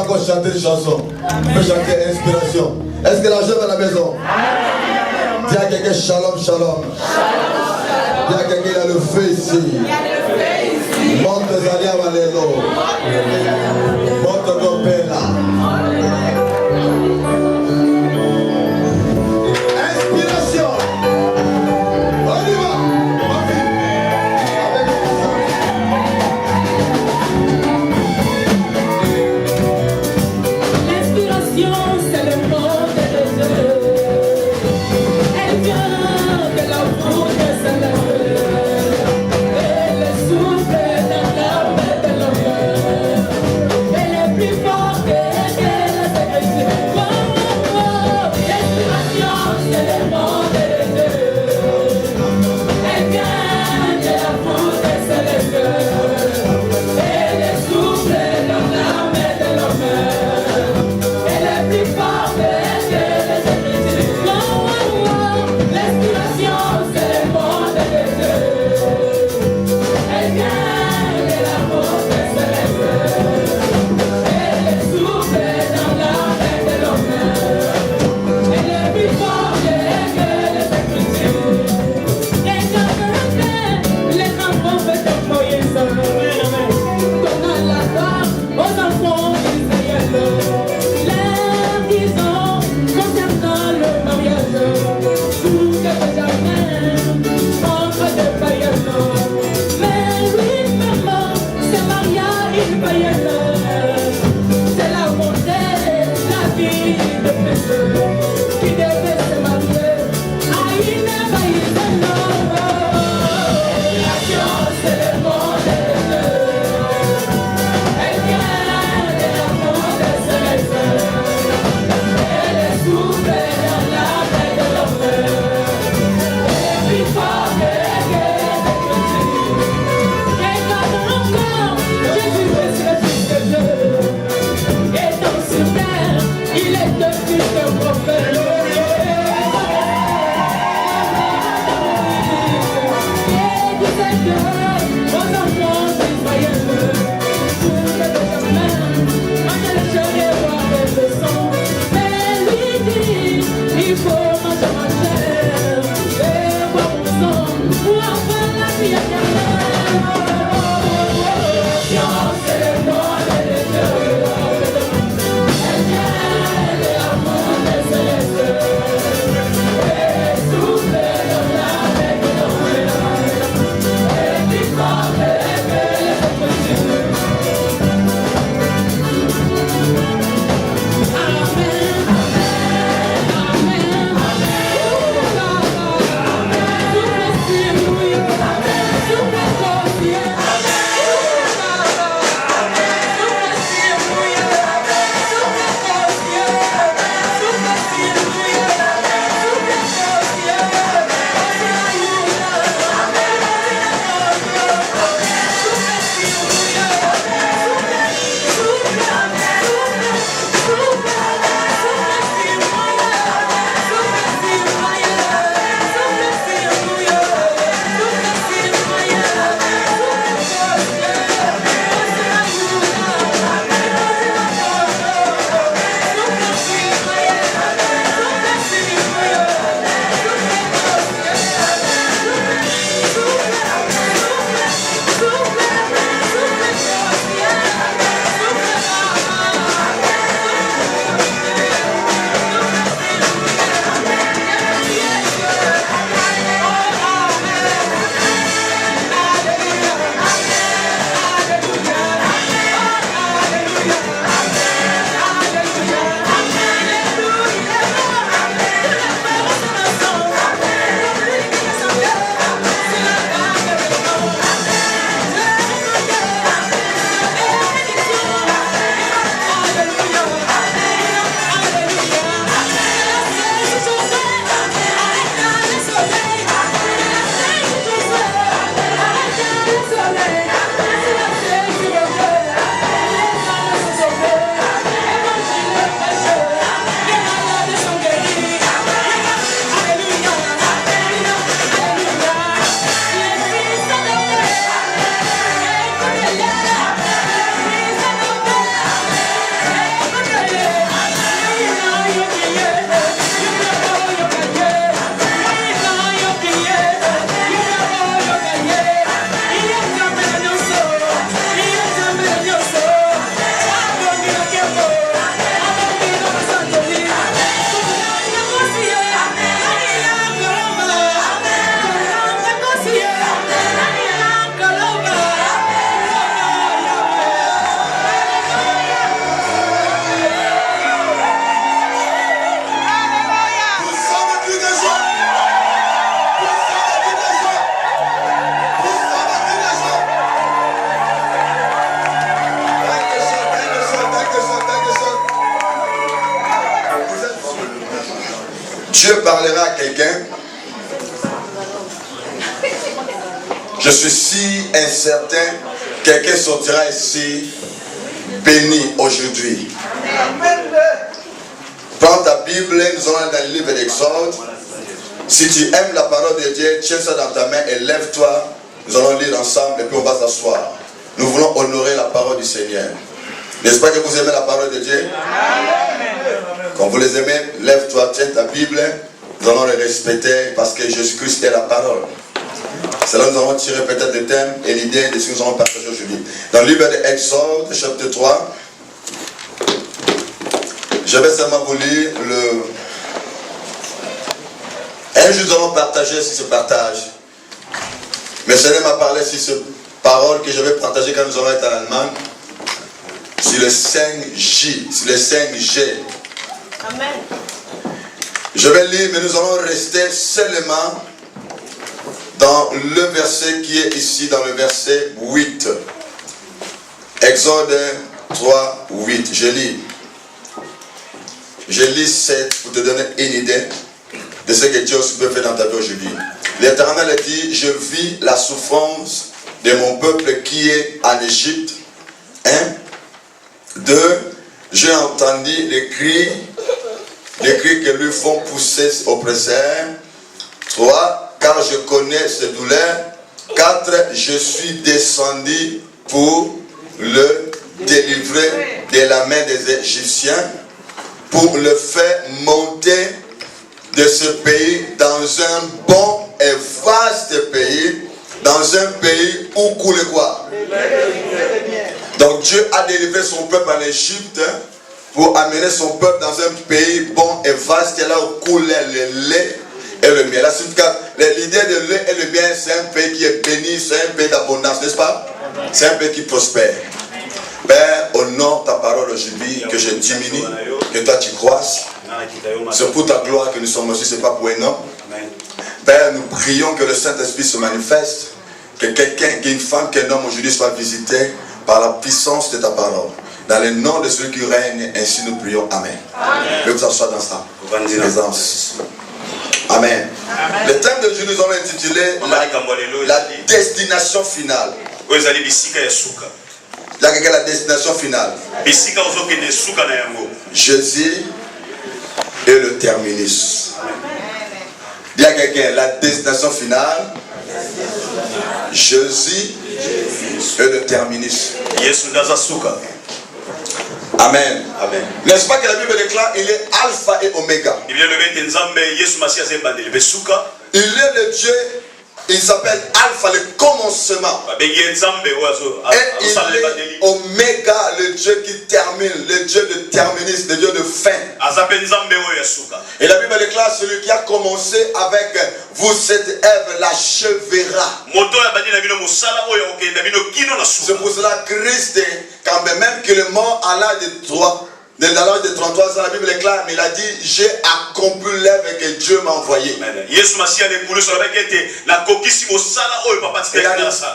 encore chanter une chanson. On peut chanter inspiration. Est-ce que l'argent est à la maison? Dis à quelqu'un shalom, shalom. Dis à quelqu'un il y a le feu ici. Monte Zalia Valelo. Monte Gopela. Inspiration. On y va. L'inspiration, c'est le monde de Dieu. Elle vient de la route de Saint-Leu. Elle est souffle dans l'âme de l'homme. Elle est plus forte que la sécurité. L'inspiration, c'est le monde de Dieu. Elle vient de la route de Saint-Leu. Elle est souffle dans l'âme de l'homme. Elle est plus forte que les écritures. L'inspiration, c'est le monde de Dieu. Elle vient de la route de Saint-Leu. Elle est souffle dans l'âme de l'homme. Elle est plus forte que les quelqu'un. Je suis si incertain, quelqu'un sortira ici béni aujourd'hui. Prends ta Bible, nous allons dans le livre d'Exode. Si tu aimes la parole de Dieu, tiens ça dans ta main et lève-toi. Nous allons lire ensemble et puis on va s'asseoir. Nous voulons honorer la parole du Seigneur. N'est-ce pas que vous aimez la parole de Dieu? Quand vous les aimez, lève-toi, tiens ta Bible. Nous allons les respecter parce que Jésus-Christ est la parole. C'est là que nous allons tirer peut-être le thème et l'idée de ce que nous allons partager aujourd'hui. Dans le livre d'Exode, chapitre 3, je vais seulement vous lire un jour nous allons partager sur ce partage. Mais le Seigneur m'a parlé sur cette parole que je vais partager quand nous allons être en Allemagne. Sur le 5J, sur le 5G. Amen. Je vais lire, mais nous allons rester seulement dans le verset qui est ici, dans le verset 8. Exode 3, 8. Je lis. Je lis 7 pour te donner une idée de ce que Dieu peut faire dans ta vie aujourd'hui. L'Éternel a dit, je vis la souffrance de mon peuple qui est en Égypte. 1. 2. J'ai entendu les cris que lui font pousser ses oppresseurs. 3. Car je connais ses douleurs. 4. Je suis descendu pour le délivrer de la main des Égyptiens, pour le faire monter de ce pays dans un bon et vaste pays, dans un pays où coule quoi? Donc Dieu a délivré son peuple en Égypte pour amener son peuple dans un pays bon et vaste, là où coulait le lait et le miel. L'idée de lait et le miel, c'est un pays qui est béni, c'est un pays d'abondance, n'est-ce pas? C'est un pays qui prospère. Père, honore ta parole aujourd'hui, que je diminue, que toi tu croisses. C'est pour ta gloire que nous sommes aussi, ce n'est pas pour un homme. Père, nous prions que le Saint-Esprit se manifeste, que quelqu'un, qu'une femme, qu'un homme aujourd'hui soit visité par la puissance de ta parole. Dans le nom de celui qui règne, ainsi nous prions. Amen. Que vous assoyez dans sa présence. Amen. Le thème de Dieu nous avons intitulé la destination finale. Il y a quelqu'un la destination finale. Jésus est le terminus. Il y a quelqu'un la destination finale. Jésus est le terminus. Amen. Amen. N'est-ce pas que la Bible déclare il est alpha et oméga. Il est le Dieu. Il s'appelle Alpha, le commencement. Et il est Oméga, le Dieu qui termine, le Dieu de terminus, le Dieu de fin. Et la Bible déclare celui qui a commencé avec vous cette œuvre l'achèvera. C'est pour cela que Christ, quand même qu'il est mort à l'âge de 3. Dans l'âge de 33 ans, la Bible est claire, mais il a dit, j'ai accompli l'œuvre que Dieu m'a envoyé. Il a dit,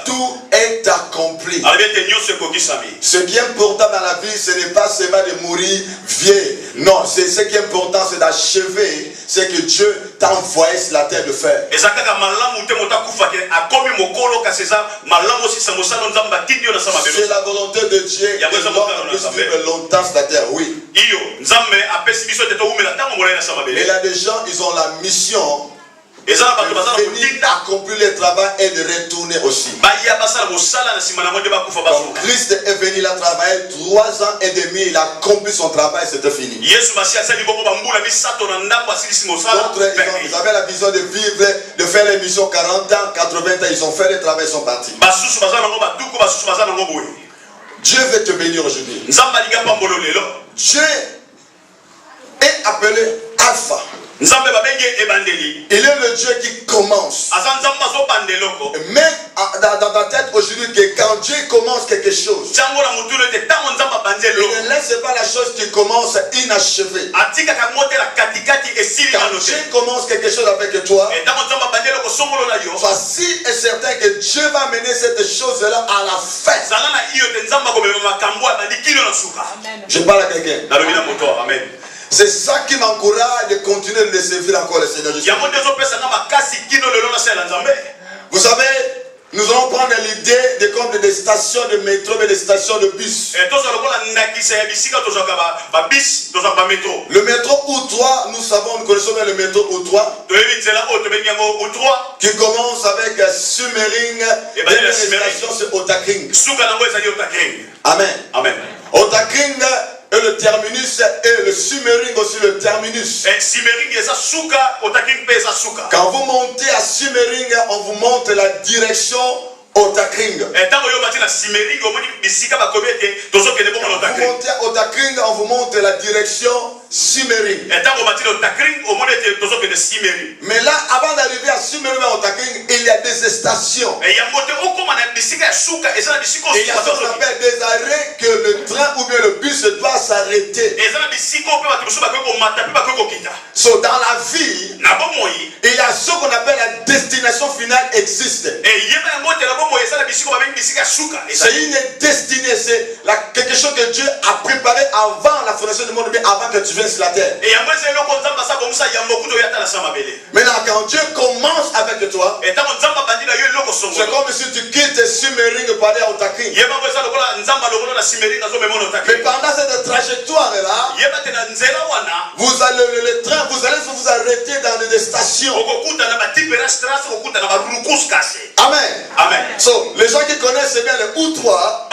tout est accompli. Ce qui est important dans la vie, ce n'est pas seulement de mourir vieux. Non, ce qui est important, c'est d'achever ce que Dieu t'a envoyé sur la terre de faire. C'est la volonté de Dieu de vivre longtemps sur la terre, oui. Mais il y a des gens, ils ont la mission de venir accomplir le travail et de retourner aussi. Donc Christ est venu là travailler 3 ans et demi, il a accompli son travail, c'était fini. D'autres, ils avaient la vision de vivre, de faire les missions 40 ans, 80 ans, ils ont fait le travail, ils sont partis. Dieu veut te bénir aujourd'hui. Dieu est appelé Alpha. Il est le Dieu qui commence. Mais dans ta tête aujourd'hui, que quand Dieu commence quelque chose, il ne laisse pas la chose qui commence inachevée. Quand Dieu commence quelque chose avec toi, facile et certain que Dieu va mener cette chose-là à la fin. Je parle à quelqu'un. C'est ça qui m'encourage de continuer de servir encore le Seigneur Jésus. Vous savez, nous allons prendre l'idée comme des stations de métro, mais des stations de bus. Le métro Outroie, nous savons, nous connaissons bien le métro Outroie, qui commence avec Summering, et la station c'est Otakring. Amen. Amen. Otakring et le terminus, et le Summering aussi le terminus. Quand vous montez à Summering, on vous montre la direction Otakring. Vous montez à Otakring, on vous montre la direction Summering. Mais là, avant d'arriver à Summering à Otakring, il y a des stations. Il y a ce qu'on appelle des arrêts que le train ou bien le bus doit s'arrêter. So, dans la vie, il y a ce qu'on appelle la destination finale existe. C'est une destinée, c'est quelque chose que Dieu a préparé avant la fondation du monde, mais avant que tu viennes sur la terre. Maintenant, quand Dieu commence avec toi, c'est comme si tu quittes Summering pour aller à Otakring. Mais pendant cette trajectoire-là, vous allez le train, vous allez vous arrêter dans des stations. Amen. Amen. So, les gens qui connaissent bien le Outroie,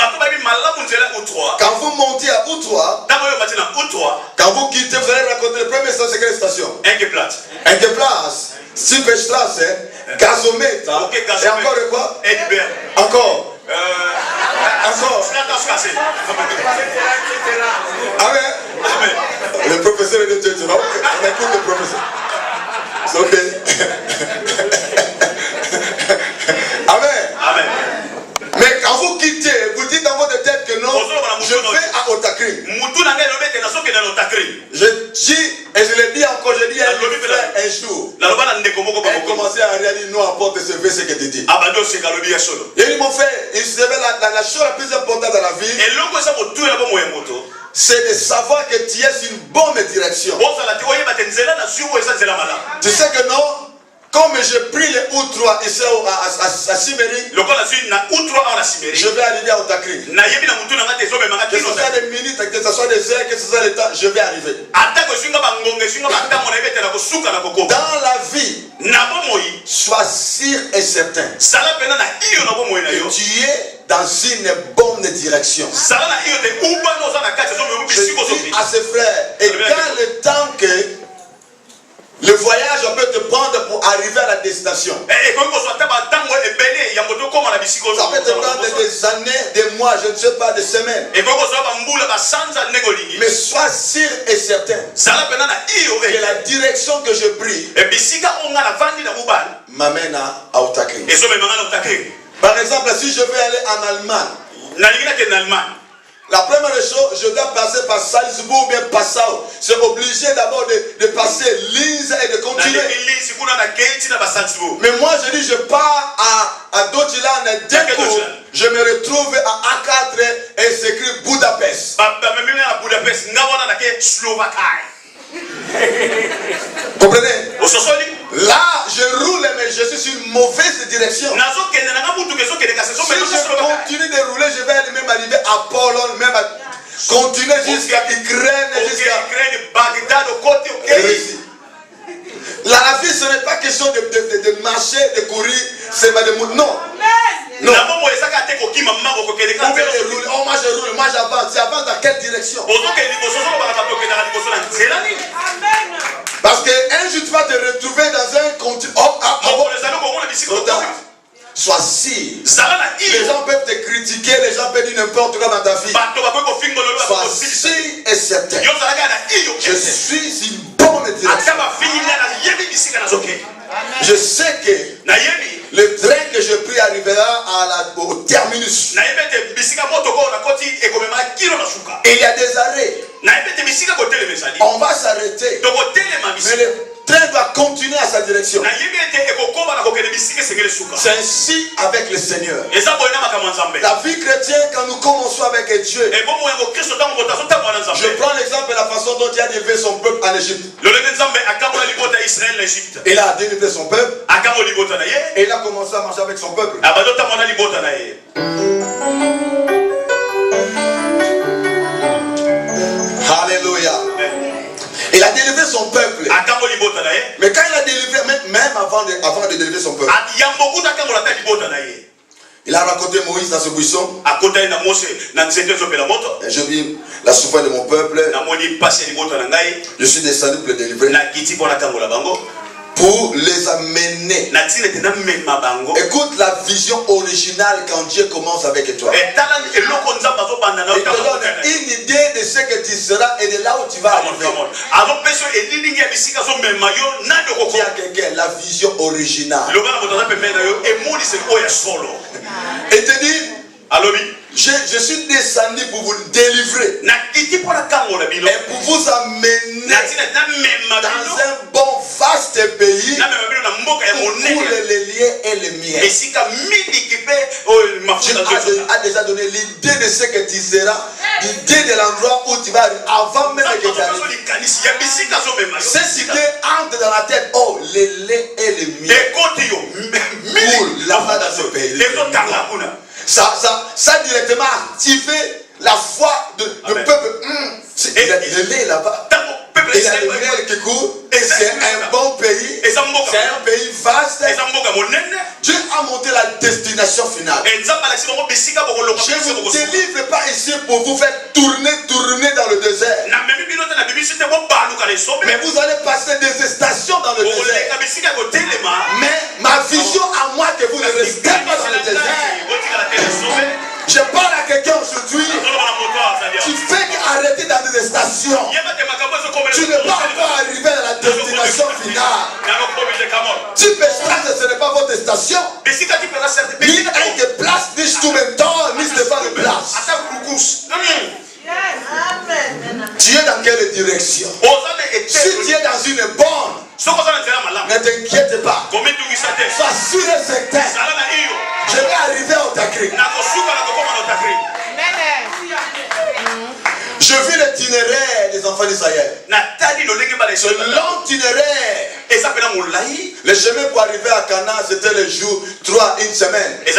quand vous montez à Outroie, quand vous quittez, vous allez raconter le premier station, c'est quelle station? Engeplatz, Silberstrasse, Gazomètre, et encore de quoi? Encore. Encore. Amen. Le professeur est de Dieu. On écoute le professeur. C'est ok. Amen. Amen. Mais quand vous quittez, vous dites dans votre tête que non, je vais à Otakring. Je dis, et je le dis encore, je dis à un frère un jour. Elle a commencé à réaliser, non, apporte ce verset que tu dis. Et il m'a fait, il se révèle la chose la plus importante dans la vie, c'est de savoir que tu es sur une bonne direction. Tu sais que non, comme j'ai pris les Outroie ici à Summering, je vais arriver à Otakring. Que ce soit des minutes, que ce soit des heures, que ce soit des temps, je vais arriver. Dans la vie, sois sûr et certain que tu es dans une bonne direction. Je dis à ses frères, et quand le temps que le voyage peut te prendre pour arriver à la destination, ça peut te prendre des années, des mois, je ne sais pas, des semaines. Mais sois sûr et certain que la direction que je prie m'amène à Otakring. Par exemple, si je vais aller en Allemagne, la première chose, je dois passer par Salzbourg ou bien Passau. C'est obligé d'abord de passer Linz et de continuer. Mais moi, je dis, je pars à Deutschland, je me retrouve à A4 et s'écrit Budapest. Comprenez? Là, je roule, mais je suis sur une mauvaise direction. Si je continue de rouler, je vais même arriver à Pologne, même à continuer jusqu'à Ukraine, jusqu'à Bagdad, au côté Russie. La vie, ce n'est pas question de marcher, de courir, c'est pas de non. Non. Oh, moi je roule, moi j'avance. Tu avances dans quelle direction? Parce qu'un jour tu vas te retrouver dans un continent. Sois sûr. Les gens peuvent te critiquer, les gens peuvent dire n'importe quoi dans ta vie. Sois sûr et certain. Je suis une bonne direction. Je sais que le train que je prie arrivera au terminus. Et il y a des arrêts. On va s'arrêter. Mais le train doit continuer à sa direction. C'est ainsi avec le Seigneur. La vie chrétienne, quand nous commençons avec Dieu, je prends l'exemple de la façon dont Dieu a délivré son peuple en Égypte. Il a délivré son peuple et il a commencé à marcher avec son peuple. Alléluia. Il a délivré son peuple. Mais quand il a délivré, même avant de délivrer son peuple, il a raconté Moïse dans ce buisson. Je vis la souffrance de mon peuple. Je suis descendu pour le délivrer, pour les amener. Écoute la vision originale quand Dieu commence avec toi. Il te donne une idée de ce que tu seras et de là où tu vas arriver. Dis à quelqu'un la vision originale. Et te dit, je suis descendu pour vous délivrer et pour vous amener dans un bon vaste pays où les liens et les miens. Dieu a déjà donné l'idée de ce que tu seras, l'idée de l'endroit où tu vas arriver avant même que tu arrives. Cette idée entre dans la tête, oh, les liens et les miens. Pour là-bas dans ce pays. Ça directement activé la foi du peuple. Il y a le lait là-bas. Il y a le miel qui coule. C'est un bon pays. C'est un pays vaste. Dieu a monté la destination finale. Je ne vous délivre pas ici pour vous faire tourner dans le désert. Mais vous allez passer des stations dans le désert. Mais ma vision à moi que vous ne restez pas dans le désert. Je parle à quelqu'un aujourd'hui. Tu fais qu'arrêter dans des stations. Tu n'es pas encore arrivé à la destination finale. Tu peux changer, ce n'est pas votre station. Ni un de place, ni instrumental, ni Stéphane de place. Tu es dans quelle direction? Si tu es dans une bonne, ne t'inquiète pas. Sois sûr et certain. Je vais arriver au Takri. Je vis l'itinéraire des enfants d'Israël. Ce long itinéraire. Le chemin pour arriver à Canaan, c'était le jour 3, une semaine. Je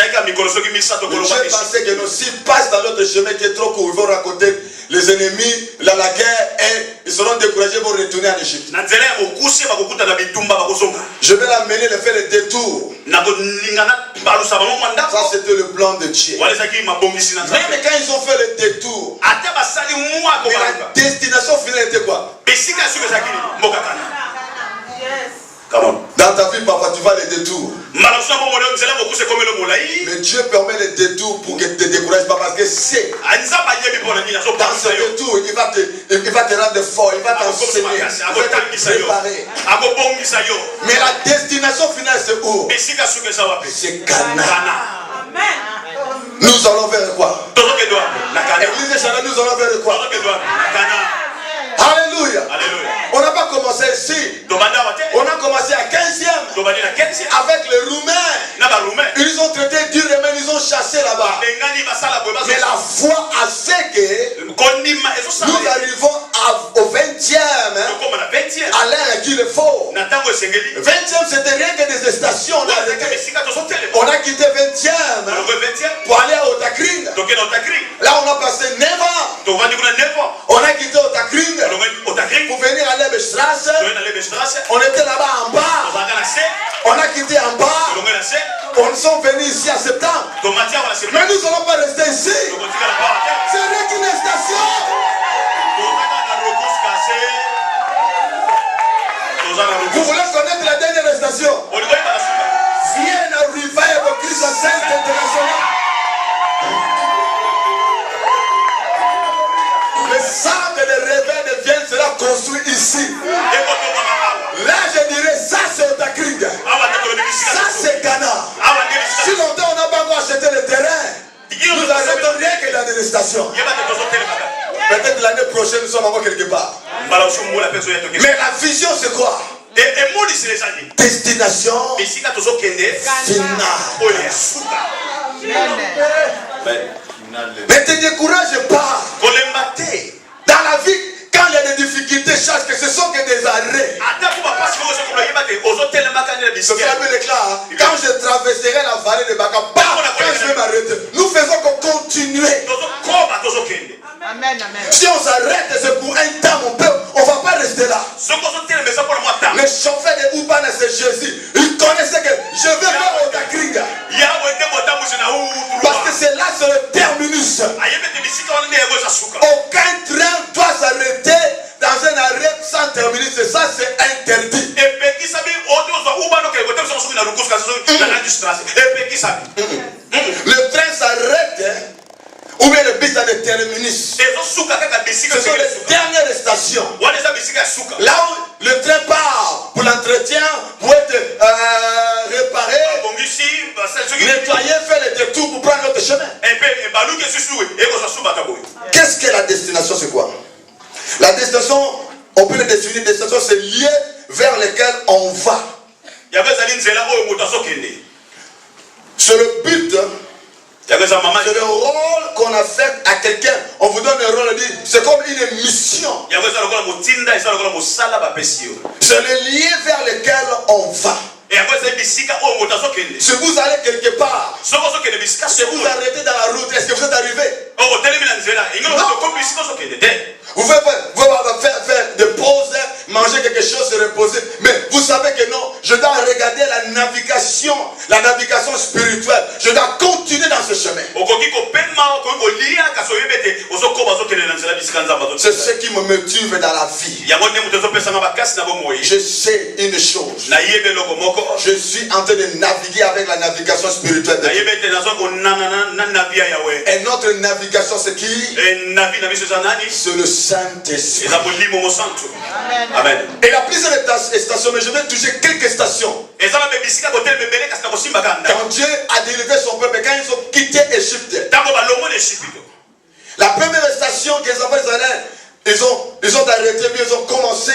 pensais que nos s'ils passent dans notre chemin qui est trop court, ils vont raconter les ennemis, la guerre, et ils seront découragés pour retourner en Égypte. Je vais l'amener, faire le détour. Ça, c'était le plan de Dieu. Même quand ils ont fait le détour, la destination finale était quoi? Dans ta vie, papa, tu vas les détours. Mais Dieu permet les détours pour que tu ne te décourages pas, parce que c'est dans ce détour, il va te rendre fort, il va t'enseigner, il va te préparer. Mais la destination finale, c'est où? C'est Canaan. Nous allons vers quoi? L'église de Chanel, nous allons vers quoi? Alléluia. On n'a pas commencé ici. On a commencé à 15e avec les Roumains. Ils ont traité durement, ils ont chassé là-bas. Mais la foi a fait que nous arrivons au 20e, à l'heure qu'il faut. 20e, c'était rien que des stations. On a quitté 20e pour aller au Takring. Là, on a passé 9 ans. On a quitté au Takring pour venir à l'Ebestrasse. On était là-bas en bas. On a quitté en bas. On sont venus ici en septembre. Mais nous n'allons pas rester ici. C'est rien qu'une station. Vous voulez connaître la dernière station? Viens à Revival Christ Saint International. Le centre de réveil de Vienne sera construit ici. Là, je dirais, ça c'est Otakring. Ça c'est Ghana. Si longtemps on n'a pas encore acheté le terrain, nous arrêtons rien que dans des stations. Peut-être l'année prochaine, nous sommes encore quelque part. Mais la vision, c'est quoi? Destination finale. Ne te décourage pas. Dans la vie, quand il y a des difficultés, sache que ce sont que des arrêts. Quand je traverserai la vallée de Baka, quand je vais m'arrêter, nous faisons qu'on continue. Amen, amen. Si on s'arrête, c'est pour un temps, mon peuple, on ne va pas rester là. Le chauffeur de Oubana, c'est Jésus. Il connaissait que je vais faire Otakringa. Parce que c'est là, c'est le terminus. Aucun train doit s'arrêter dans un arrêt sans terminus. Et ça, c'est interdit. Le train s'arrête. Ou bien le bus a des terminus. Ce sont les dernières stations. Là où le train part pour l'entretien, pour être réparé, nettoyé, faire le détour pour prendre notre chemin. Qu'est-ce que la destination? C'est quoi? La destination, on peut le définir, destination, c'est lié vers lequel on va. C'est le but. C'est le rôle qu'on a fait à quelqu'un. On vous donne un rôle, c'est comme une mission. C'est le lien vers lequel on va. Si vous allez quelque part, si vous arrêtez dans la route, est-ce que vous êtes arrivé? Vous pouvez faire des pauses, manger quelque chose, se reposer. Mais vous savez que non, je dois regarder la navigation spirituelle. Je dois continuer dans ce chemin. C'est ce qui me motive dans la vie. Je sais une chose. Je suis en train de naviguer avec la navigation spirituelle. Et notre navigation, c'est qui? C'est le Saint-Esprit. Amen. Et la plusieurs stations, mais je vais toucher quelques stations. Quand Dieu a délivré son peuple, quand ils ont quitté Égypte, la première station qu'ils ont ils ont arrêté, puis ils ont commencé.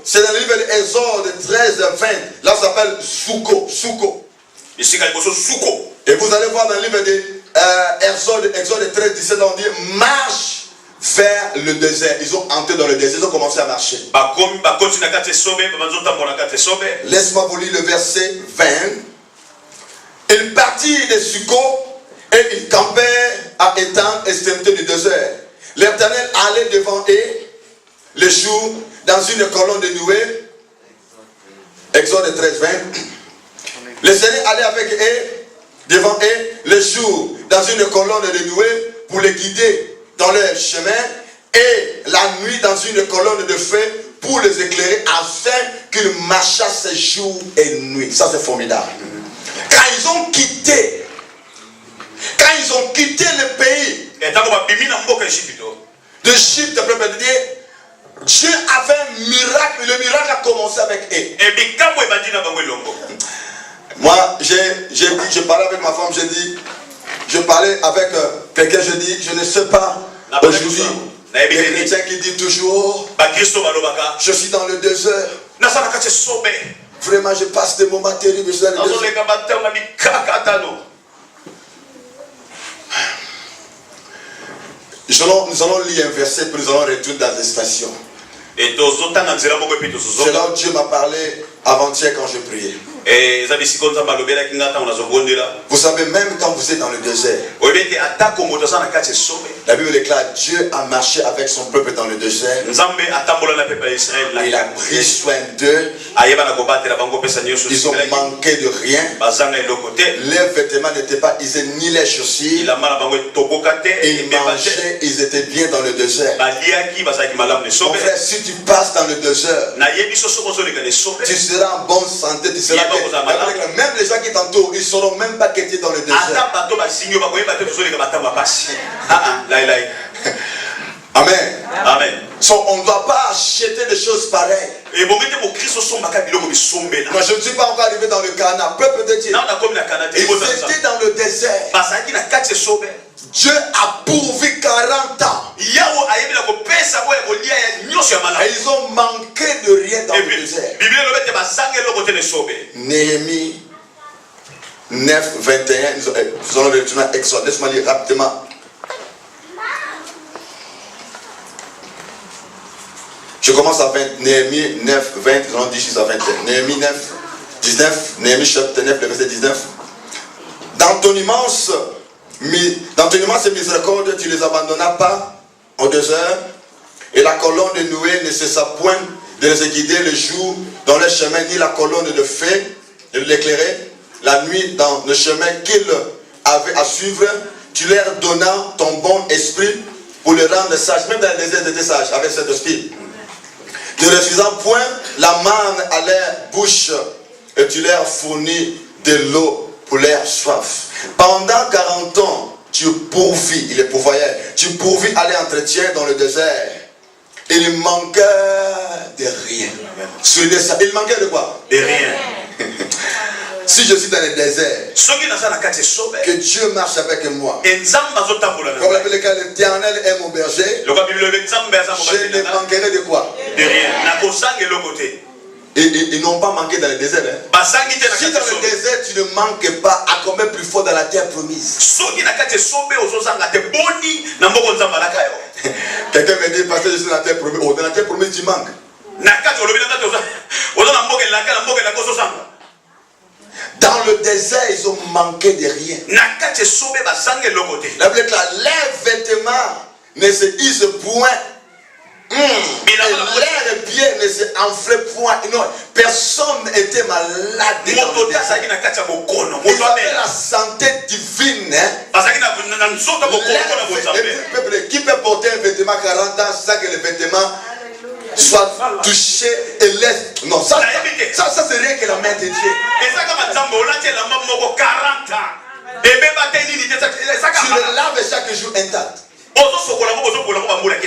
C'est dans le livre d'Exode 13, 20. Là, ça s'appelle Souko. Et vous allez voir dans le livre d'Exode 13, 17, on dit marche vers le désert. Ils ont entré dans le désert, ils ont commencé à marcher. Laisse-moi vous lire le verset 20. Ils partirent de Souko et ils campaient à Étam, extrémité du désert. L'Éternel allait devant eux le jour dans une colonne de nuée. Exode 13, 20. Le Seigneur allait avec eux devant eux le jour dans une colonne de nuée pour les guider dans leur chemin, et la nuit dans une colonne de feu pour les éclairer afin qu'ils marchassent jour et nuit. Ça, c'est formidable. Quand ils ont quitté le pays d'Égypte, Dieu a fait un miracle. Le miracle a commencé avec eux. Moi, je parlais avec ma femme, je parlais avec quelqu'un, je dis, je ne sais pas, aujourd'hui, les chrétiens qui disent toujours, je suis dans le désert. Vraiment, je passe des moments terribles. Je suis dans le désert. Nous allons lire un verset, puis nous allons retourner dans les stations. C'est là où Dieu m'a parlé avant-hier quand je priais. Vous savez, même quand vous êtes dans le désert, la Bible déclare Dieu a marché avec son peuple dans le désert. Il a pris soin d'eux. Ils ont manqué de rien. Leurs vêtements n'étaient pas usés, ni les chaussures. Ils mangeaient, ils étaient bien dans le désert. Mon frère, si tu passes dans le désert, tu seras en bonne santé, tu seras bien. Même les gens qui t'entourent, ils ne sauront même pas que tu es dans le désert. Amen. Amen. So, on ne doit pas acheter des choses pareilles. Moi, je ne suis pas encore arrivé dans le Canaan. Peuple de Dieu. Ils étaient dans le désert. Dieu a pourvu 40 ans. Et ils ont manqué de rien dans le désert. Néhémie 9, 21. Nous allons retourner à Exode. Laisse-moi lire rapidement. Je commence à 20. Néhémie 9, 20. Nous allons dire jusqu'à 21. Néhémie 9, 19. Néhémie chapitre 9, le verset 19. Dans ton immense et miséricorde, tu ne les abandonnas pas au désert, et la colonne de Noé ne cessa point de les guider le jour dans le chemin, ni la colonne de feu de l'éclairer la nuit dans le chemin qu'ils avaient à suivre. Tu leur donnas ton bon esprit pour les rendre sages. Même dans le désert, ils étaient sages avec cet esprit. Ne refusant point la manne à leur bouche, et tu leur fournis de l'eau pour leur soif. Pendant 40 ans, tu pourvis, il est pourvoyeur, tu pourvis à l'entretien dans le désert. Il manquait de rien. Il manquait de quoi? De rien. Si je suis dans le désert, que Dieu marche avec moi. Comme la Bible dit, l'Éternel est mon berger. Je ne manquerai de quoi? De rien. Et ils n'ont pas manqué dans le désert. Si dans le désert tu ne manques pas, à combien plus fort dans la terre promise? Quelqu'un me dit, parce que je suis dans la terre promise. Oh, dans la terre promise tu manques. Dans le désert, ils ont manqué de rien. La Bible dit, les vêtements ne se usent point. Et l'air bien ne se enflait point. Non, personne n'était malade. Ils avaient la santé divine. Qui peut porter un vêtement 40 ans sans que le vêtement soit touché et laisse. Non, ça c'est rien que la main de Dieu. Tu le laves chaque jour intact.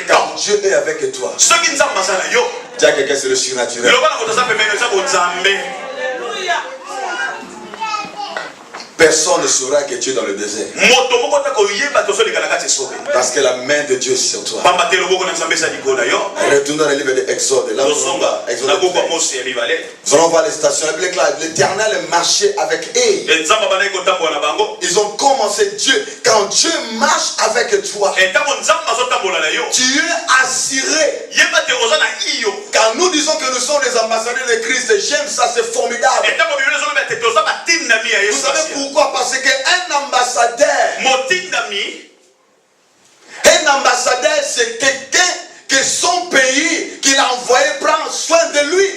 Quand Dieu est avec toi, dis à quelqu'un, c'est le surnaturel. Personne ne saura que tu es dans le désert. Parce que la main de Dieu est sur toi. Retournons dans le livre de Exode. Là, nous allons voir les stations. L'Éternel marchait avec eux. Ils ont commencé Dieu. Quand Dieu marche avec toi, tu es assuré. Quand nous disons que nous sommes les ambassadeurs de Christ, j'aime ça, c'est formidable. Vous savez pourquoi? Parce qu'un ambassadeur, c'est quelqu'un que son pays qu'il a envoyé prend soin de lui.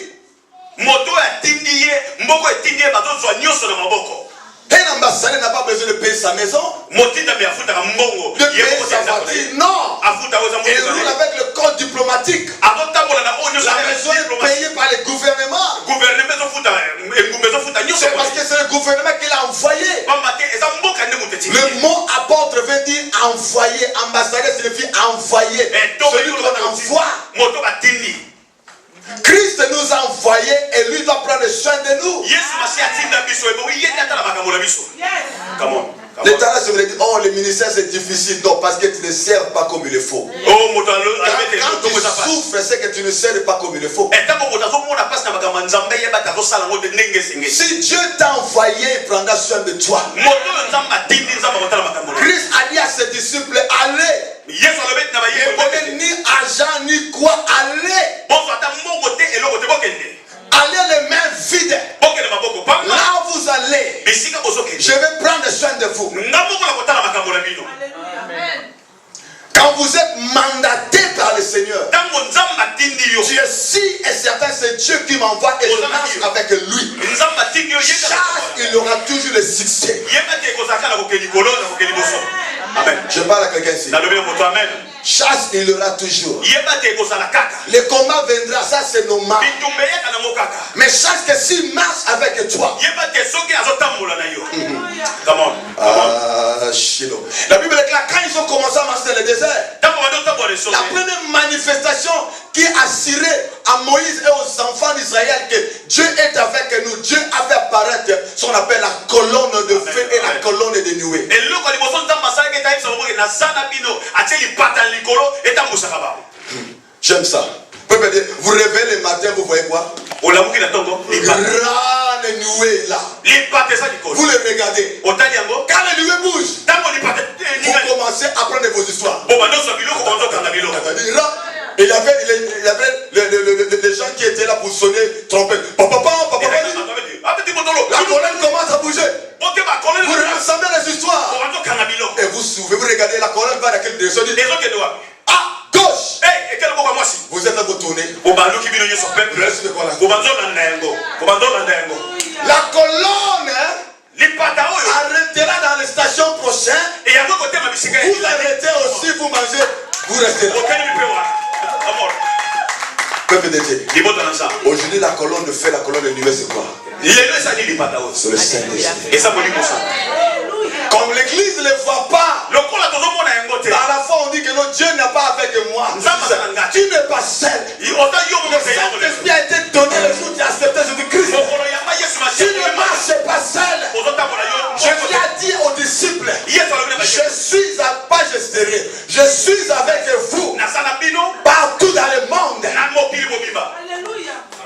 Un ambassadeur n'a pas besoin de payer sa maison, de payer sa voiture. Non, il roule avec le code diplomatique. La maison est payée par le gouvernement. C'est parce que c'est le gouvernement qui l'a envoyé. Le mot apôtre veut dire envoyer. Ambassadeur signifie envoyer. Celui qu'on envoie. Christ nous a envoyés et lui doit prendre soin de nous. L'État se dit, oh le ministère c'est difficile. Non, parce que tu ne sers pas comme il le faut. Quand tu souffres, c'est que tu ne sers pas comme il le faut. Si Dieu t'a envoyé, il prendra soin de toi. Christ a dit à ses disciples, allez. Il ne prenait ni argent ni quoi, allez. Allez les mains vides. Là où vous allez, je vais prendre soin de vous. Quand vous êtes mandaté par le Seigneur, tu es si et certain, c'est Dieu qui m'envoie et je marche avec lui. Chaque, il aura toujours le succès. Amen. Je parle à quelqu'un ici. Chasse, il aura toujours. Le combat viendra, ça c'est normal. Mais chasse que s'il marche avec toi. La Bible déclare quand ils ont commencé à marcher dans le désert, la première manifestation qui assurait à Moïse et aux enfants d'Israël que Dieu est avec nous, Dieu a fait apparaître ce qu'on appelle la colonne de feu et la colonne de nuée. J'aime ça. Vous réveillez le matin, vous voyez quoi? Grande nuée là. Vous le regardez. Quand les nuées bougent, vous commencez à prendre vos histoires. Il y avait les gens qui étaient là pour sonner trompette. La colonne commence à bouger. Vous rassemblez les histoires. Et vous suivez, vous regardez la colonne va dans quelle direction? À gauche. Vous êtes à vous tourner. La colonne arrêtera dans les stations prochaines. Vous arrêtez aussi, vous mangez, vous restez là. Peuple de Dieu. Aujourd'hui, la colonne de feu, la colonne de nuée, c'est quoi? C'est le Saint-Esprit. Comme l'église ne le voit pas, à la fois on dit que non, Dieu n'est pas avec moi. Tu n'es pas seul. Le Saint-Esprit a été donné le jour où tu as accepté Jésus-Christ. Tu ne marches pas seul. Jésus a dit aux disciples, je suis avec vous partout dans le monde.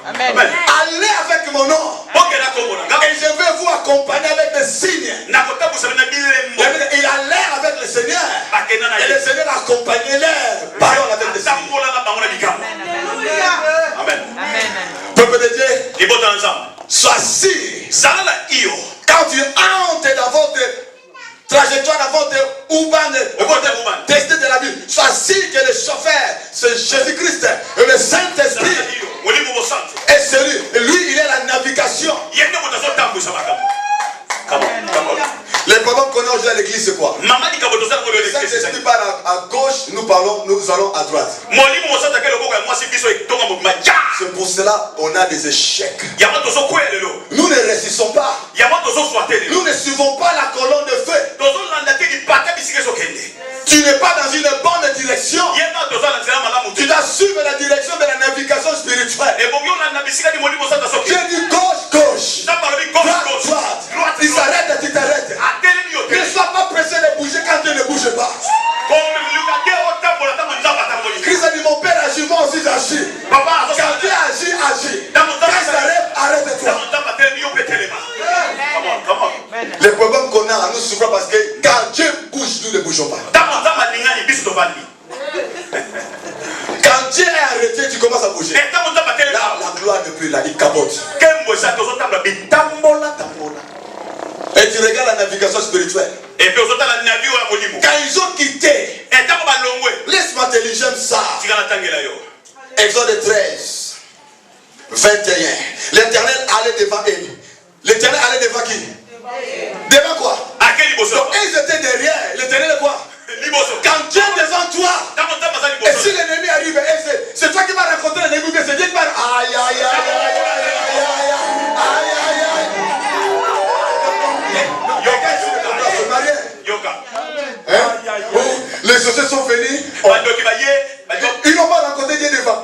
Amen. Allez avec mon nom. Et je vais vous accompagner avec des signes. Il a l'air avec le Seigneur. Et le Seigneur accompagnait l'air. Parole avec des signes. Amen. Peuple de Dieu, sois sûr. Quand tu entres dans votre trajectoire, dans votre destin de la vie, sois sûr que le chauffeur, c'est Jésus-Christ et le Saint-Esprit. Et celui, lui, il est la navigation. Les problèmes qu'on a aujourd'hui à l'église, c'est quoi? Le Saint-Esprit parle à gauche, nous allons à droite. C'est pour cela qu'on a des échecs. Nous ne résistons pas. Nous ne suivons pas la colonne de feu. Tu n'es pas dans une bonne direction. Tu dois suivre la direction de la navigation spirituelle. J'ai dit gauche, droite. Il s'arrête et tu t'arrêtes. Ne sois pas pressé de bouger quand tu ne bouges pas. Christ a dit mon père agit, moi aussi j'agis. Quand Dieu agit. Quand il s'arrête, arrête-toi. Les problèmes qu'on a, nous souffrons parce que quand Dieu bouge, nous ne bougeons pas. Quand Dieu est arrêté, tu commences à bouger. Là, la gloire n'est plus là, il capote. Et tu regardes la navigation spirituelle. Quand ils ont quitté, laisse-moi te lire, j'aime ça. Exode 13, 21. L'éternel allait devant eux. L'éternel allait devant qui? Devant quoi? Donc ils étaient derrière. L'éternel est quoi? Quand Dieu est devant toi, et si l'ennemi arrive, c'est toi qui vas rencontrer l'ennemi, c'est Dieu qui va. Aïe, aïe, aïe, aïe, aïe, aïe, aïe. Les sociétés sont venus. Ils n'ont pas rencontré Dieu devant.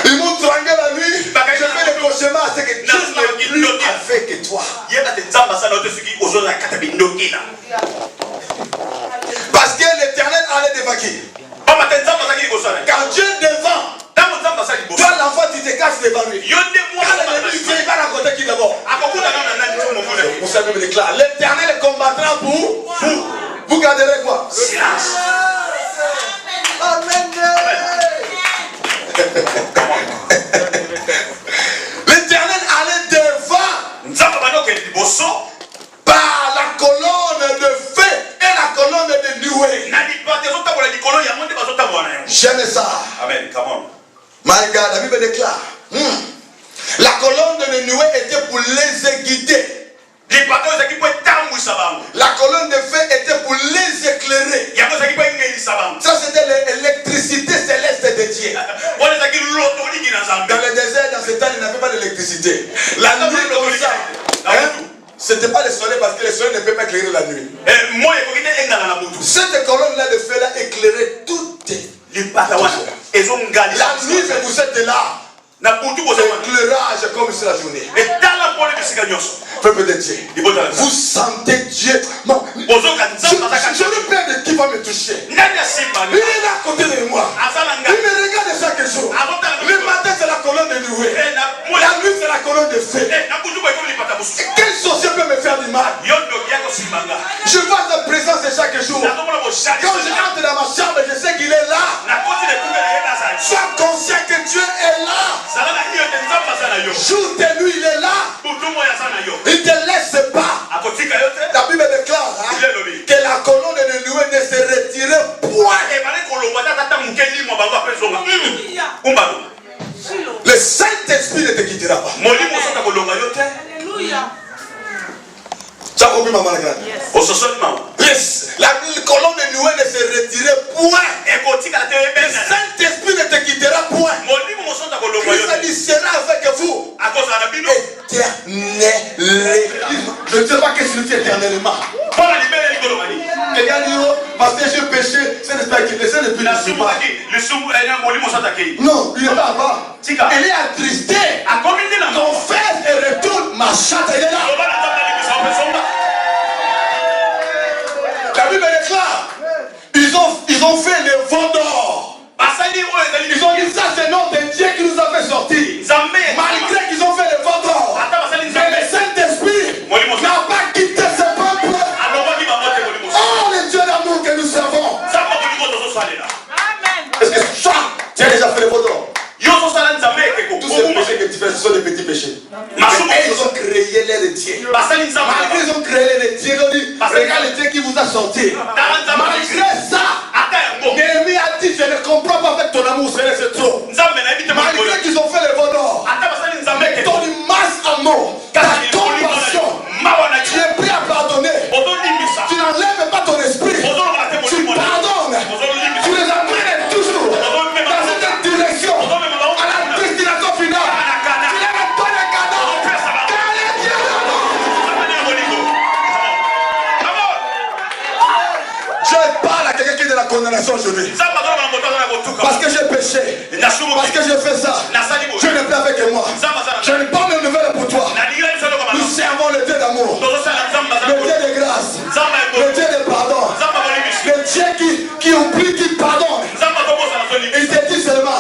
Ils m'ont trangué la nuit. Je fais des cauchemars. C'est que Dieu n'est plus avec toi. Parce que l'éternel allait devant qui? Quand Dieu est devant, toi l'enfant tu te caches devant lui. Quand l'ennemi vient, il va rencontrer qui d'abord? Vous savez me déclare, l'éternel combattra pour vous. Vous garderez quoi? Silence. Amen. L'éternel allait devant par la colonne de feu et la colonne de nuée. J'aime ça. Amen. Come on. My God, la Bible déclare. La colonne de nuée était pour les guider. La colonne de feu était pour les éclairer. Ça c'était l'électricité céleste de Dieu. Dans le désert, dans ce temps, il n'y avait pas d'électricité. La nuit comme ça. C'était pas le soleil parce que le soleil ne peut pas éclairer la nuit. Cette colonne-là de feu là éclairait toutes. La nuit, vous êtes là. L'éclairage comme c'est la journée. Peuple de Dieu, vous sentez Dieu. Je ne perds de qui va me toucher. Il est là à côté de moi. Il me regarde chaque jour. Le matin c'est la colonne de noué. La nuit c'est la colonne de feu. Quel sorcier peut me faire du mal? Je vois sa présence chaque jour. Quand je entre dans ma chambre, je sais qu'il est là. Sois conscient que Dieu est là. Jour et nuit il est là. Il ne te laisse pas. La Bible déclare que la colonne de Noué ne se retirait point. Le Saint-Esprit ne te quittera pas. Alléluia. Tu as compris, maman la grande? La colonne de Noué ne se retirait point. Le Saint-Esprit ne te quittera point. Christ sera avec vous éternellement. Je ne sais pas qu'est-ce que signifie éternellement. Quelqu'un dit, parce que j'ai péché, c'est n'est pas quitté, c'est depuis le soir. Non, il n'est pas bas. Il est attristé. Confesse et retourne ma chatte, elle est là. La Bible déclare, ils ont fait le veau d'or. Ils ont dit ça, c'est le nom de Dieu qui nous a fait sortir. Malgré qu'ils ont fait le veau d'or, mais le Saint-Esprit n'a pas quitté ce peuple. Oh, le Dieu d'amour que nous servons. Est-ce que ça, tu as déjà fait le veau d'or? Tous ces péchés que tu fais, ce sont des petits péchés. Mais ils ont créé les dieux. Malgré ils ont créé les dieux, ils ont dit, regarde le Dieu qui vous a sorti. Malgré ça, Néhémie a dit, je ne comprends pas avec ton amour, c'est trop. Malgré qu'ils ont fait le veau d'or, mais ton immense amour, ta compassion, tu es prêt à pardonner. Tu n'enlèves pas ton esprit. Tu pardonnes. Tu les amènes toujours dans cette direction, à la destination finale. Tu les mets pas les cadeaux. Car les dieux je parle à quelqu'un qui est de la condamnation aujourd'hui. Parce que j'ai péché. Parce que j'ai fait ça. Je n'ai pas avec moi. Je n'ai pas mes nouvelles pour toi. Nous servons le Dieu d'amour, le Dieu de grâce, le Dieu de pardon, le Dieu qui oublie, qui pardonne. Il te dit seulement,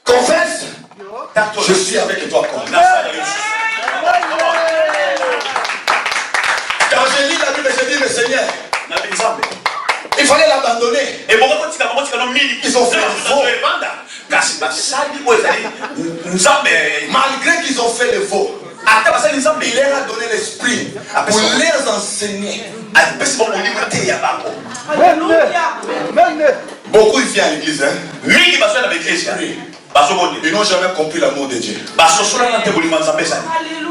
confesse, je suis avec toi. Quand je lis la Bible, je dis, mais Seigneur, il fallait l'abandonner. Ils ont fait le faux. Malgré qu'ils ont fait le faux, il leur a donné l'esprit pour les enseigner. Beaucoup ils viennent à l'église. Ils n'ont jamais compris l'amour de Dieu.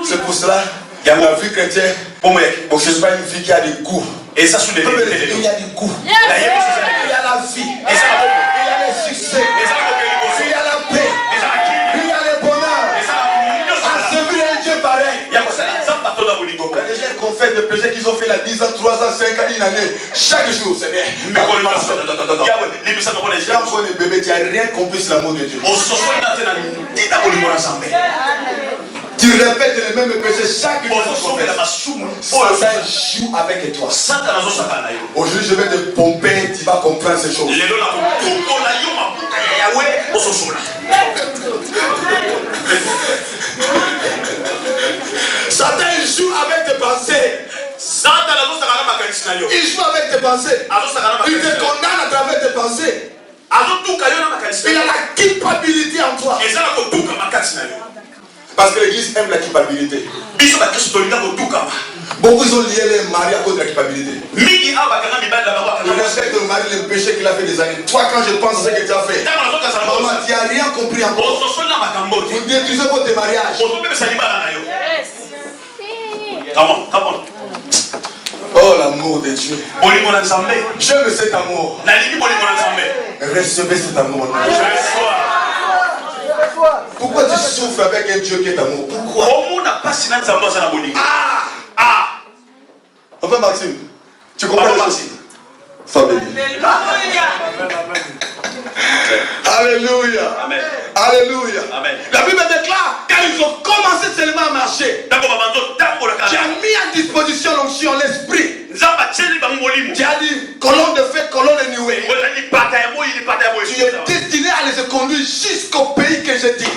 C'est pour cela qu'il y a la vie chrétienne. Ce n'est pas une vie qui a des goûts. Et ça, il y a des goûts. Il y a la vie. Il y a le succès. Il y a la paix. Il y a le bonheur. À servir un Dieu pareil. Les gens confessent le péché qu'ils ont fait la 10 ans, 3 ans, 5 ans, une année. Chaque jour, c'est bien. J'envoie les bébés, tu n'as rien compris sur l'amour de Dieu. Tu répètes les mêmes péchés chaque jour. Satan joue avec toi. Aujourd'hui, je vais te pomper, tu vas comprendre ces choses. Satan joue avec tes pensées. Il joue avec tes pensées. Il te condamne à travers tes pensées. Il a la culpabilité en toi. Parce que l'église aime la culpabilité. Beaucoup ils ont lié les maris à cause de la culpabilité. Il respecte le mari, le péché qu'il a fait des années. Toi, quand je pense à ce que tu as fait, maman, tu n'as rien compris encore. Vous détruisez votre mariage. Oh, l'amour de Dieu. J'aime cet amour. Recevez cet amour. Pourquoi tu souffres avec un Dieu qui est amour? Pourquoi? Enfin, Maxime, tu comprends les choses? Famille. Alléluia. Amen. Alléluia. Amen. La Bible déclare, quand ils ont commencé seulement à marcher, tu as mis à disposition l'onction, l'esprit. Tu as dit, colonne de feu, colonne de nuée. Tu es destiné à les conduire jusqu'au pays que je dis.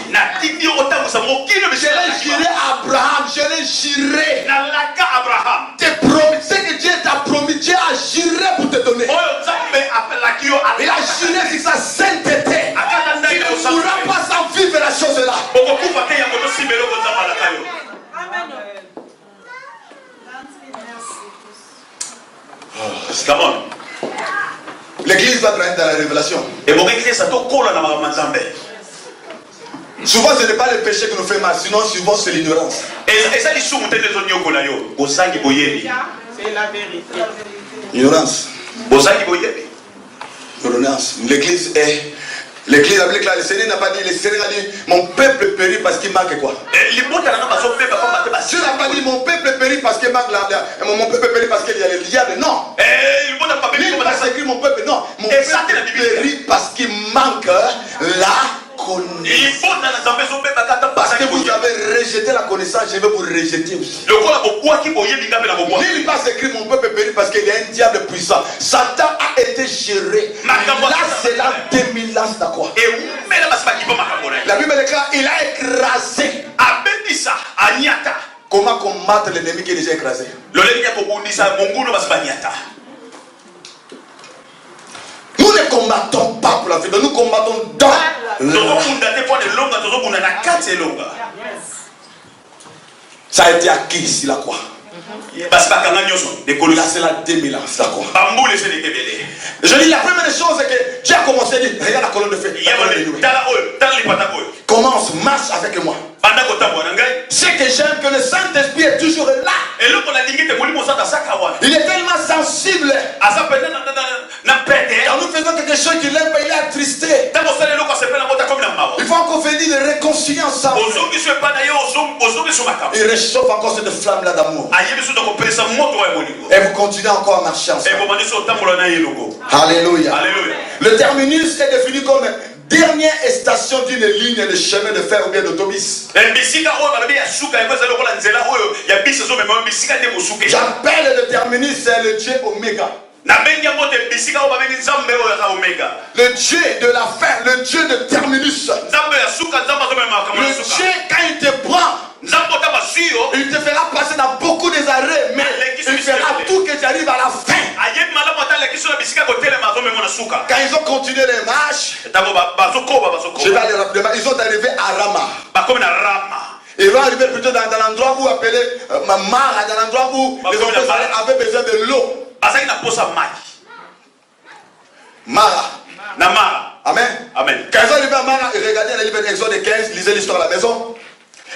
Je l'ai juré à Abraham, je l'ai juré. Ce que Dieu t'a promis, Dieu a juré pour te donner. Il a juré sur sa sainteté. Tu ne pourras pas sans vivre la chose là. Come on. L'église va travailler dans la révélation. Souvent ce n'est pas le péché qui nous fait mal, sinon souvent c'est l'ignorance. C'est la vérité. Ignorance. Ignorance. L'église avec le Seigneur n'a pas dit, le Seigneur a dit, mon peuple périt parce qu'il manque quoi? Dieu n'a pas dit, mon peuple périt parce qu'il manque mon peuple périt parce qu'il y a le diable. Non. Il n'a pas écrit mon peuple, non. Mon peuple périt parce qu'il manque la connaissance. Parce que vous avez rejeté la connaissance, je vais vous rejeter aussi. Il n'est pas écrit mon peuple périt parce qu'il y a un diable puissant. Satan a été géré. Là, c'est là 2000 ans d'accord. La Bible déclare, il a écrasé. Comment combattre l'ennemi qui est déjà écrasé? Nous ne combattons pas pour la vie, nous combattons dans ça a été acquis ici la croix. Là c'est la 2000 ans, c'est la croix. Je dis la première chose c'est que Dieu a commencé à dire, regarde la colonne de feu. Commence, marche avec moi. Ce que j'aime que le Saint-Esprit est toujours là. Il est tellement sensible. Quand nous faisons quelque chose qu'il aime, il est attristé. Il faut encore venir de réconcilier ensemble. Il réchauffe encore cette flamme là d'amour. Et vous continuez encore à marcher ensemble. Alléluia. Le terminus est défini comme dernière station d'une ligne de chemin de fer ou bien d'autobus. J'appelle le terminus, c'est le Dieu Oméga. Le Dieu de la fin, le Dieu de terminus. Le Dieu, quand il te prend, il te fera passer dans beaucoup des arrêts, mais il fera tout que tu arrives à la fin. Quand ils ont continué les marches, je vais aller rapidement, ils sont arrivés à Rama. Ils vont arriver plutôt dans l'endroit où appelé Mara, dans l'endroit où les enfants avaient besoin de l'eau. Mara. Amen. Amen. Quand ils sont arrivés à Mara, ils regardaient le livre d'Exode 15, ils lisaient l'histoire à la maison.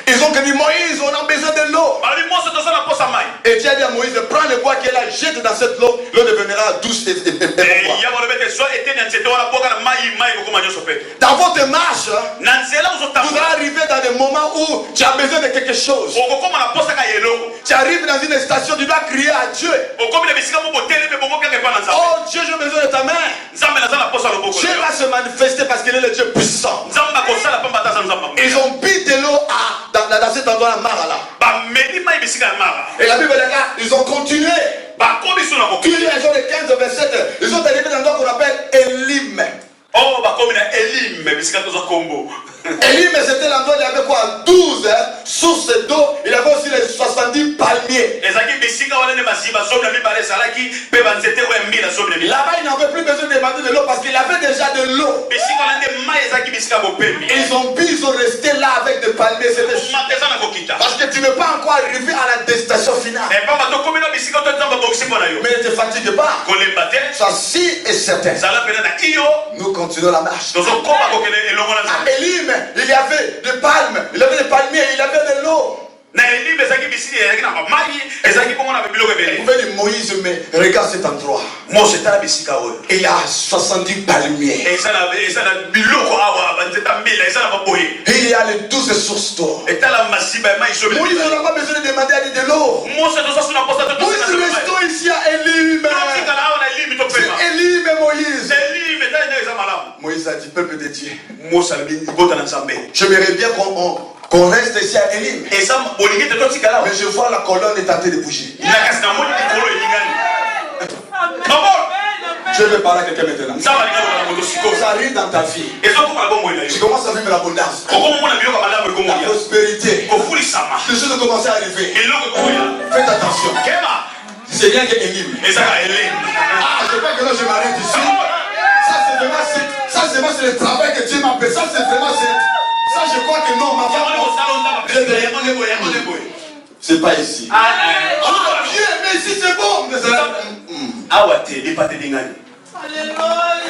Ils ont dit Moïse, on a besoin de l'eau. Et Dieu a dit à Moïse, prends le bois qui est là, jette dans cette eau, l'eau deviendra douce et bon. Dans votre marche, vous allez arriver dans des moments où tu as besoin de quelque chose. Tu arrives dans une station, tu dois crier à Dieu. Oh Dieu, j'ai besoin de ta main. Dieu va se manifester parce qu'il est le Dieu puissant. Ils ont bu de l'eau dans cet endroit là, Mara là. Et la Bible là, ils ont continué. Puis ils ont les 15 versets, ils sont arrivés dans un endroit qu'on appelle Elim. Elim, c'était l'endroit où il y avait quoi? 12 sources d'eau. Il y avait aussi les 70 palmiers. Là-bas, il n'avait plus besoin de demander de l'eau parce qu'il avait déjà de l'eau. Ils ont bu, ils sont restés là avec des palmiers. Parce que tu n'es pas encore arrivé à la destination finale. Mais ne te fatigue pas. Sois sûr et certain. Nous continuons la marche. À Elim, il y avait des palmes, il y avait des palmiers, il y avait de l'eau. Vous pouvez dire Moïse, mais regarde cet endroit. Et il y a 70 palmiers. Et il y a les 12 sources d'eau. Moïse n'a pas besoin de demander à de l'eau. Moïse restons ici à Elim. C'est Elim et Moïse. Moïse a dit, peuple de Dieu. J'aimerais bien qu'on reste ici à Élim. Mais je vois la colonne est tentée de bouger. Je vais parler à quelqu'un maintenant. Ça arrive dans ta vie. Tu commences à vivre l'abondance, la prospérité. Les choses ont commencé à arriver. Faites attention. C'est bien que Élim. Ah, je veux que là je m'arrête ici. Ça c'est vraiment le travail que Dieu m'a fait. Ça c'est vraiment ça je crois que non, ma femme. C'est pas ici. Ah Dieu, mais ici c'est bon.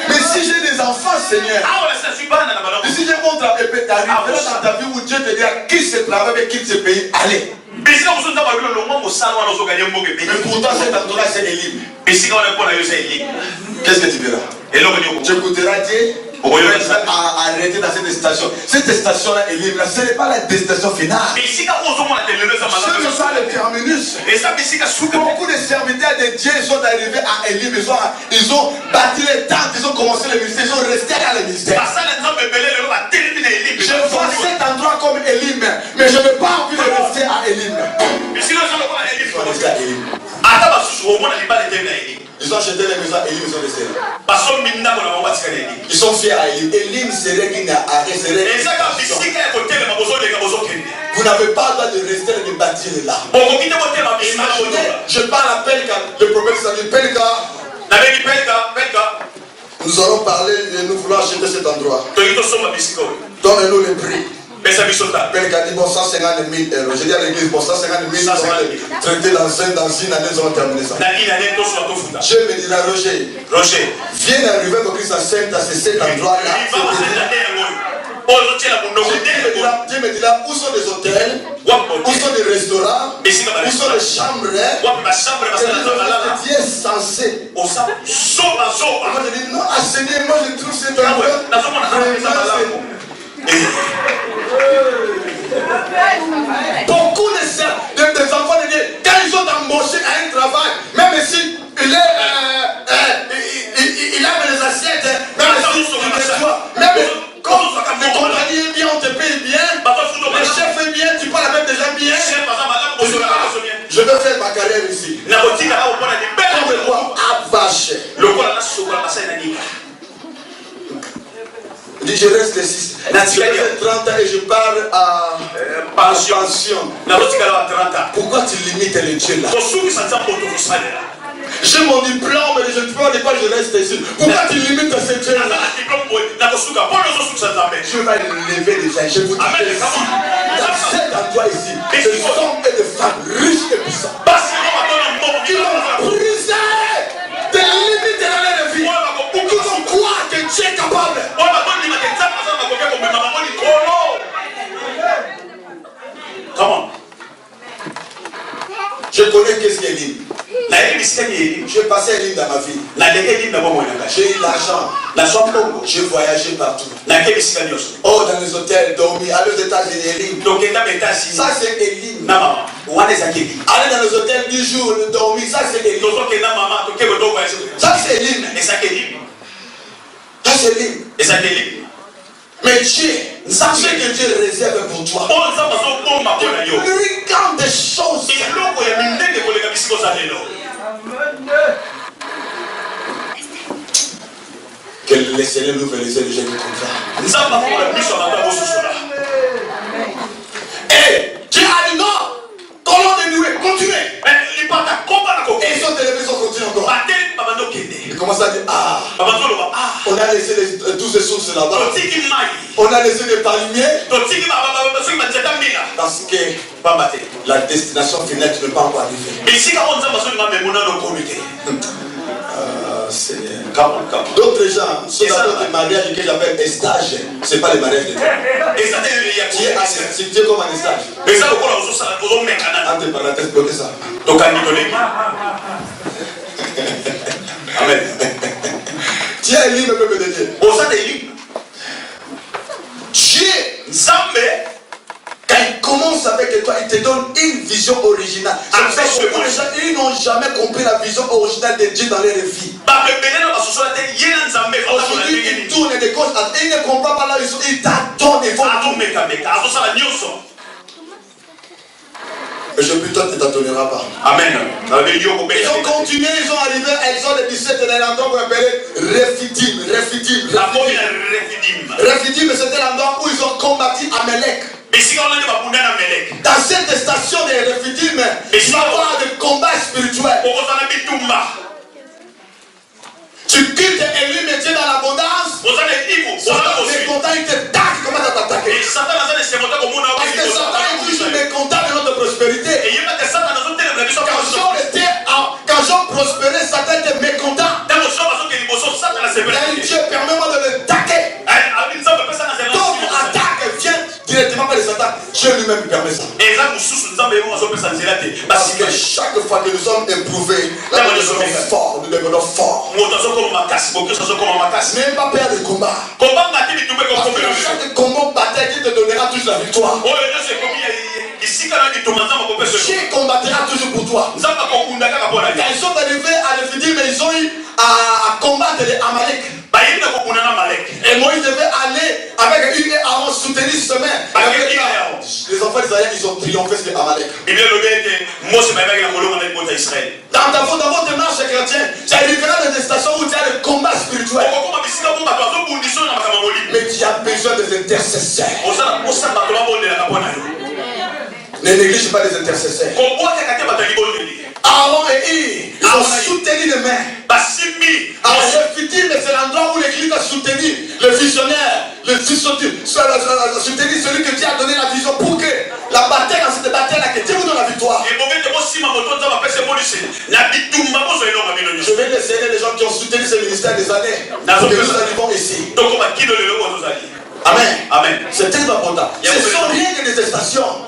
Mais si j'ai des enfants, Seigneur, et si j'ai montré dans ta vie où Dieu te dit quitte ce travail, quitte ce pays, allez. Mais pourtant cet endroit c'est Élim. Qu'est-ce que tu verras? Tu écouteras Dieu. Arrêter dans cette station. Cette station-là, Élim, ce n'est pas la destination finale. Ce ne sont les terminus. Beaucoup de serviteurs de Dieu sont arrivés à Élim. Ils ont bâti les tentes, ils ont commencé le ministère, ils sont restés dans le ministère. Je vois cet endroit comme Élim, mais je n'ai pas envie de rester à Élim. Ils ont acheté les maisons à Élim, ils sont restés là. Ils sont fiers à Élim. Élim serait qui n'a arrêté. Vous n'avez pas le droit de rester et de bâtir là. Imaginez, je parle à Pelka, le prophète s'appelle Pelka. Nous allons parler et nous voulons acheter cet endroit. Donnez-nous le prix. Pelka dit bon 150 000 euros. J'ai dit à l'église bon 150 000 euros. Traité dans une année, nous allons terminer ça. Dieu me dira Roger, viens d'arriver au Christ à cet endroit-là. Dieu me dira où sont les hôtels, où sont les restaurants, où sont les chambres. Dieu est censé. Moi je dis non, Seigneur, moi je trouve cet endroit. Beaucoup des enfants de Dieu, quand ils sont embauchés à un travail, même si il a les assiettes, même si même quand le compagnie est bien, on te paye bien, le chef est bien, tu parles avec des gens bien. Je veux faire ma carrière ici. On me voit à vache. Je reste ici. Je fais 30 ans et je pars à pension. Pourquoi tu limites le Dieu là? J'ai mon diplôme et je ne peux pas je reste ici. Pourquoi tu limites ce Dieu là? Dieu va lever les gens. Je vous dis que ici, dans cet endroit ici, des hommes et des femmes riches et puissants qui vont briser des limites dans leur vie. Qui vont croire que Dieu est capable. Comment? Je connais qu'est-ce qu'il dit. J'ai passé Élim dans ma vie. J'ai eu l'argent. J'ai voyagé partout. Oh, dans les hôtels, dormi, aller aux États-Unis, Élim. Ça c'est Élim. Aller dans les hôtels 10 jours, dormi, ça c'est Élim. Ça c'est Élim. Ça c'est Élim. Mais Dieu, sachez que Dieu réserve pour toi de plus grandes choses. Que le Seigneur nous fait les yeux du contrat. Et Dieu a dit non, colon de Noué, continuez. Et ils sont élevés, ils ont continué encore. Il commence à dire on a laissé les 12 sources là-bas. On a laissé les palmiers. Parce que la destination finale ne peut pas encore arriver. Seigneur. D'autres gens sont dans des mariages que j'appelle stage. Ce n'est pas les mariages de Dieu. Dieu a accepté comme un stage. Entre parenthèses, bloquez ça. Amen. Dieu est libre, peuple de Dieu. Dieu, quand il commence commence avec toi, il te donne une vision originale. C'est pour ça que beaucoup de gens, ils n'ont jamais compris la vision originale de Dieu dans leur vie. Aujourd'hui, ils tournent de gauche à droite, ils ne comprennent pas là où ils sont, ils t'attendent, ils vont tout. Mais je plutôt ne t'attendra pas. Amen. Ils ont continué, ils ont arrivé à Exode 17 dans l'endroit qu'on appelait Rephidim. Rephidim, c'était l'endroit où ils ont combattu Amalek. Dans cette station de Rephidim, il va y avoir des combats spirituels. Tu quittes Élie, mais tu es dans l'abondance. Les contents, ils te taquent. Comment tu t'attaquer? Parce que Satan est toujours mécontent de notre prospérité. Quand Jean prospérait, Satan était mécontent. Dieu, permets-moi de le taquer. Donc, attaque vient directement par le Satan. Dieu lui-même permet ça. Parce que chaque fois que nous sommes éprouvés, là, nous devenons forts. Même pas perdre le combat. Parce que dans chaque combat bataille, Dieu te donnera toujours la victoire. Dieu combattra toujours pour toi. Quand ils sont arrivés à Rephidim, mais ils ont eu à combattre les Amalek. Et Moïse devait aller avec une et Aaron soutenir ce chemin. Les enfants d'Israël, ils ont triomphé sur les Amalek. Dans votre marche chrétienne, tu arriveras dans des stations où tu as le combat spirituel. Mais tu as besoin des intercesseurs. Ne néglige pas les intercesseurs. Aaron et Hur, ils ont soutenu les mains. Alors, Rephidim, c'est l'endroit où l'église a soutenu le visionnaire, soutenu celui que Dieu a donné la vision pour que la bataille, dans cette bataille-là, que Dieu vous donne la victoire. Je vais laisser les gens qui ont soutenu ce ministère des années pour que nous arrivons ici. Amen. Amen. C'est très important. Ce ne sont rien que des stations.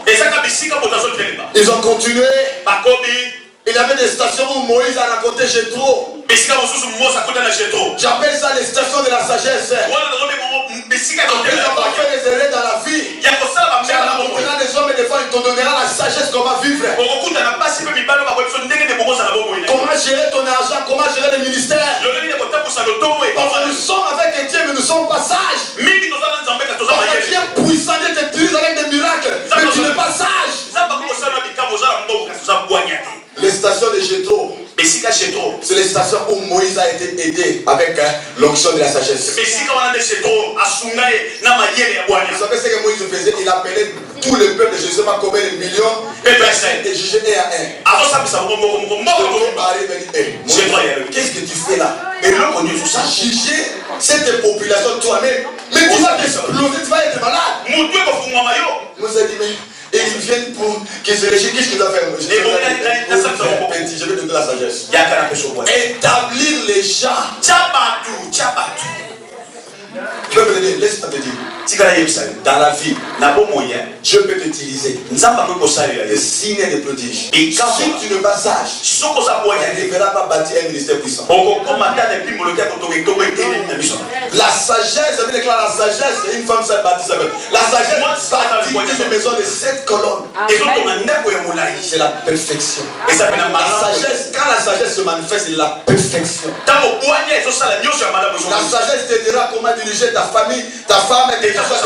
Ils ont continué. Il y avait des stations où Moïse a raconté Jéthro. J'appelle ça les stations de la sagesse. Après avoir fait des erreurs dans la vie, tu rencontreras des hommes et des femmes, ils te donneront la sagesse comment vivre. Comment gérer ton argent, comment gérer le ministère. Parce que nous sommes avec Dieu, mais nous sommes pas sages. Parce que Dieu est puissant, Dieu t'utilise avec des miracles, mais tu n'es pas sage. Les stations de Jéthro, c'est les stations où Moïse a été aidé avec l'onction de la sagesse. Vous savez ce que Moïse faisait? Il appelait tout le peuple, je ne sais pas combien de millions, et jugeait un à un. Qu'est-ce que tu fais là? Et là, on dit tout ça, juger cette population toi-même. Mais tu vas t'exploser, tu vas être malade. Moïse a dit, mais et ils viennent pour qu'ils se régissent. Qu'est-ce qu'ils doivent faire? Je vais donner la sagesse. Établir les gens. Je peux te dire, laisse-moi te dire. Dans la vie, Dieu peut t'utiliser. Des signes et des prodiges. Si tu ne vas sage, tu ne verras pas bâtir un ministère puissant. La sagesse, ça veut dire que la sagesse, c'est une femme seule bâtie. La sagesse bâtit une maison de 7 colonnes. C'est la perfection. La sagesse, quand la sagesse se manifeste, c'est la perfection. La sagesse te dira comment diriger ta famille, ta femme et tes affaires.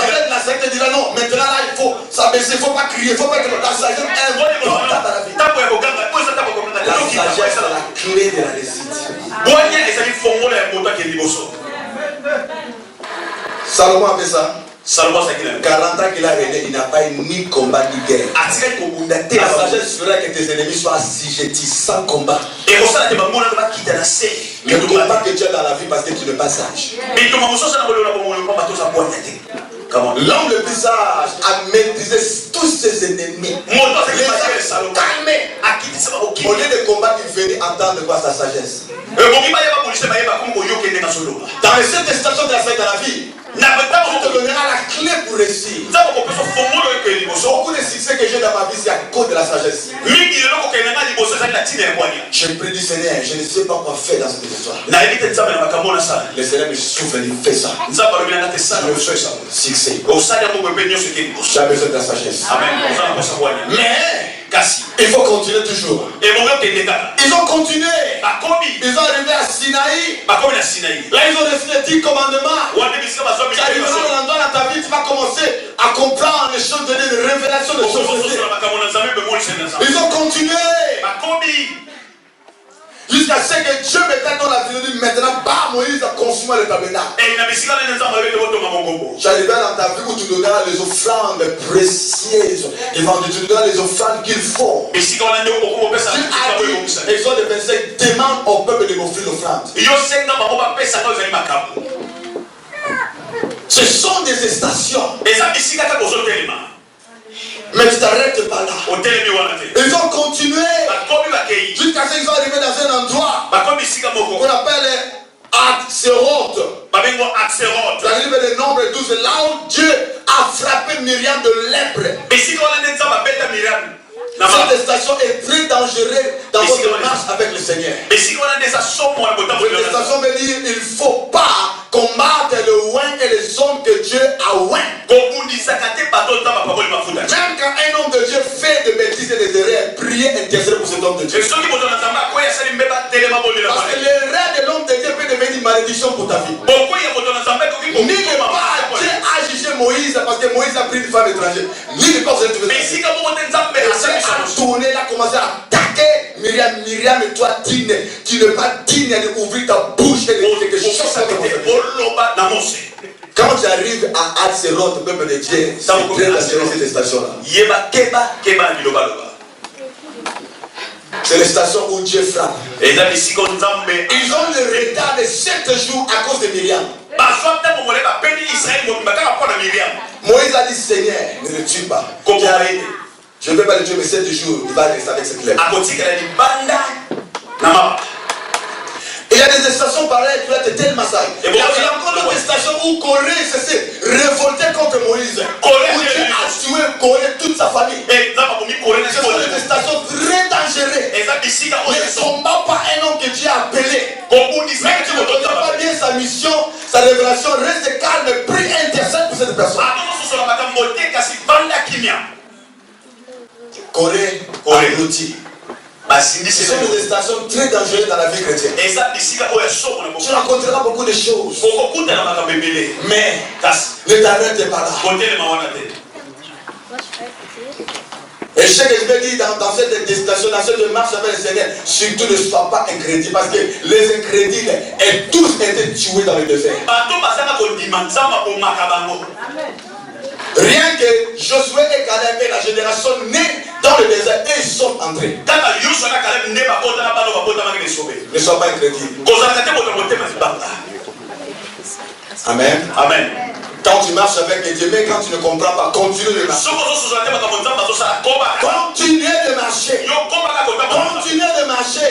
La sagesse te dira non, maintenant là il faut s'abaisser, il ne faut pas crier, il ne faut pas que la sagesse est importante dans la vie. La sagesse est la clé de la réussite. Salomon avait ça. 40 ans qu'il a régné, il n'a pas eu ni combat ni guerre. La sagesse fera que tes ennemis soient assujettis sans combat. Le combat que tu as dans la vie parce que tu n'es pas sage. L'homme le plus sage a maîtrisé tous ses ennemis. Les a calmés. Au lieu de combattre, il venait entendre quoi? Sa sagesse. Dans cette station de la fête dans la vie, on te donnera la clé pour réussir. Beaucoup de succès que j'ai dans ma vie, c'est à cause de la sagesse. J'ai prédit, Seigneur, je ne sais pas quoi faire dans cette histoire. Le Seigneur me souffle, il fait ça. Je le fais ça. Succès. J'ai besoin de la sagesse. Mais il faut continuer toujours. Ils ont continué. Ils ont arrivé à Sinaï. Là, ils ont reçu les 10 commandements. Tu arrives dans un endroit dans ta vie, tu vas commencer à comprendre les choses, donner des révélations de choses. Ils ont continué. Jusqu'à ce que Dieu mette dans la vie, dit maintenant, bah, Moïse a consumé le tabernacle. J'arrive dans ta vie où tu donneras les offrandes précieuses. Tu donneras les offrandes qu'il faut. Dieu a dit, Exode 25, demande au peuple de m'offrir l'offrande. Ce sont des stations. Mais tu t'arrêtes pas là. Ils ont continué jusqu'à ce qu'ils sont arrivés dans un endroit qu'on appelle Atzeroth. Dans le livre de Nombre 12, là où Dieu a frappé Myriam de lèpre. Cette station est très dangereuse dans votre marche avec le Seigneur. Cette station veut dire qu'il ne faut pas combattre le oint et les hommes que Dieu a oint. Même quand un homme de Dieu fait des bêtises et des erreurs, priez et intercédez pour cet homme de Dieu. Parce que l'erreur de l'homme de Dieu peut devenir une malédiction pour ta vie. Ni pas Dieu a jugé Moïse parce que Moïse a pris une femme étrangère. Ni pas vous êtes a tourné, il a commencé à attaquer Myriam. Myriam, et toi, tu n'es pas digne d'ouvrir ta bouche et de dire quelque chose. Quand tu arrives à Atzeroth, peuple de Dieu, c'est très dangereux cette station-là. C'est la station où Dieu frappe. Ils ont le retard de 7 jours à cause de Myriam. Moïse a dit, Seigneur, ne le tue pas. Je ne vais pas le tuer, mais 7 jours, il va rester avec cette lèvre. Il y a des stations pareilles qui ont été tellement sales. Il y a encore des stations où Corée s'est révolté contre Moïse. Où Dieu a tué Corée, toute sa famille. Ce sont des stations très dangereuses. Ne combat pas un homme que Dieu a appelé. Même si tu ne connais pas bien sa mission, sa révélation, reste calme, prie, intercède pour cette personne. Corée abruti. Ce sont des stations très dangereuses dans la vie chrétienne. Tu rencontreras beaucoup de choses. Mais ne t'arrête pas là. Et ce que je vais dire dans cette station, dans cette marche avec le Seigneur, surtout ne sois pas incrédule, parce que les incrédules ont tous été tués dans le désert. Rien que Josué et Caleb et la génération née dans le désert, et ils sont entrés. Ne sois pas incrédule. Amen. Amen. Quand tu marches avec Dieu, mais quand tu ne comprends pas, continue de marcher. Continuez de marcher. Continuez de marcher.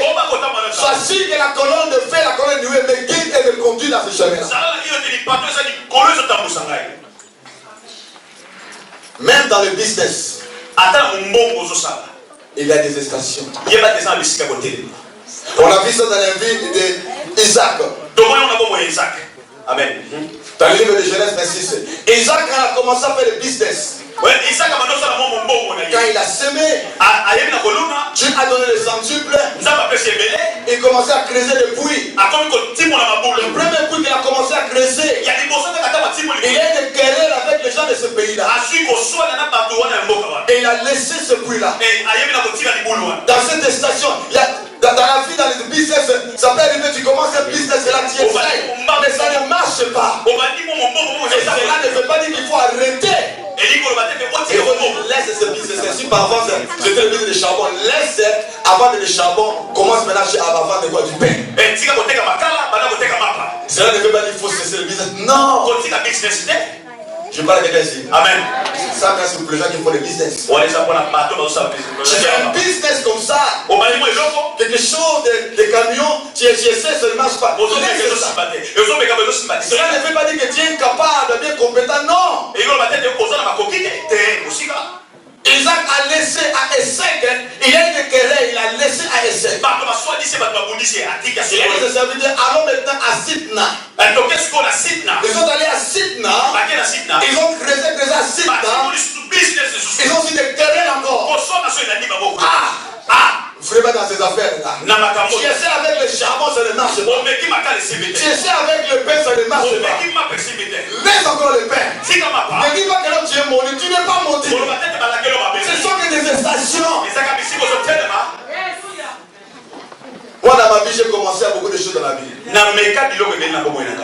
Sois sûr que la colonne de feu, la colonne de nuée me guide et me conduit dans ce chemin. Même dans le business, il y a des stations. On a vu ça dans la vie d'Isaac. Amen. Dans le livre de Genèse 26, Isaac a commencé à faire le business. Quand il a semé, Dieu a donné le centuple. Il commençait à creuser le puits. Le premier puits qu'il a commencé à creuser, il y a des querelles avec les gens de ce pays-là. Et il a laissé ce puits-là. Dans cette station, dans la vie, dans le business, ça peut arriver, tu commences un business et là tu es fait, mais ça ne marche pas. Et cela ne veut pas dire qu'il faut arrêter. Et on laisse ce business. Si par avant, c'était le business de charbon, laisse avant de le charbon, commence maintenant à vendre de quoi, du pain. Cela ne veut pas dire qu'il faut cesser le business. Non. Je parle de quelqu'un ici. Amen. Ça, c'est pour les gens qui font le business. Tu fais un business comme ça. Quelque chose de camion, tu essaies, ça ne marche pas. Cela ne veut pas dire que tu es incapable, bien compétent. Non. Isaac a laissé à Essek, il a été querelle, il a laissé à essai. Et les serviteurs allons maintenant à Sitna. Ils sont allés à Sitna. Ils ont creusé à Sitna. Ils ont aussi des terrains encore. Vraiment dans ces affaires-là. Tu essaies avec le charbon, ça ne marche pas. Tu essaies avec le pain, ça ne marche pas. Laisse encore le pain. Ne dis pas que là tu es monté. Tu n'es pas monté. Ce sont que des stations. Moi dans ma vie, j'ai commencé à beaucoup de choses dans la vie.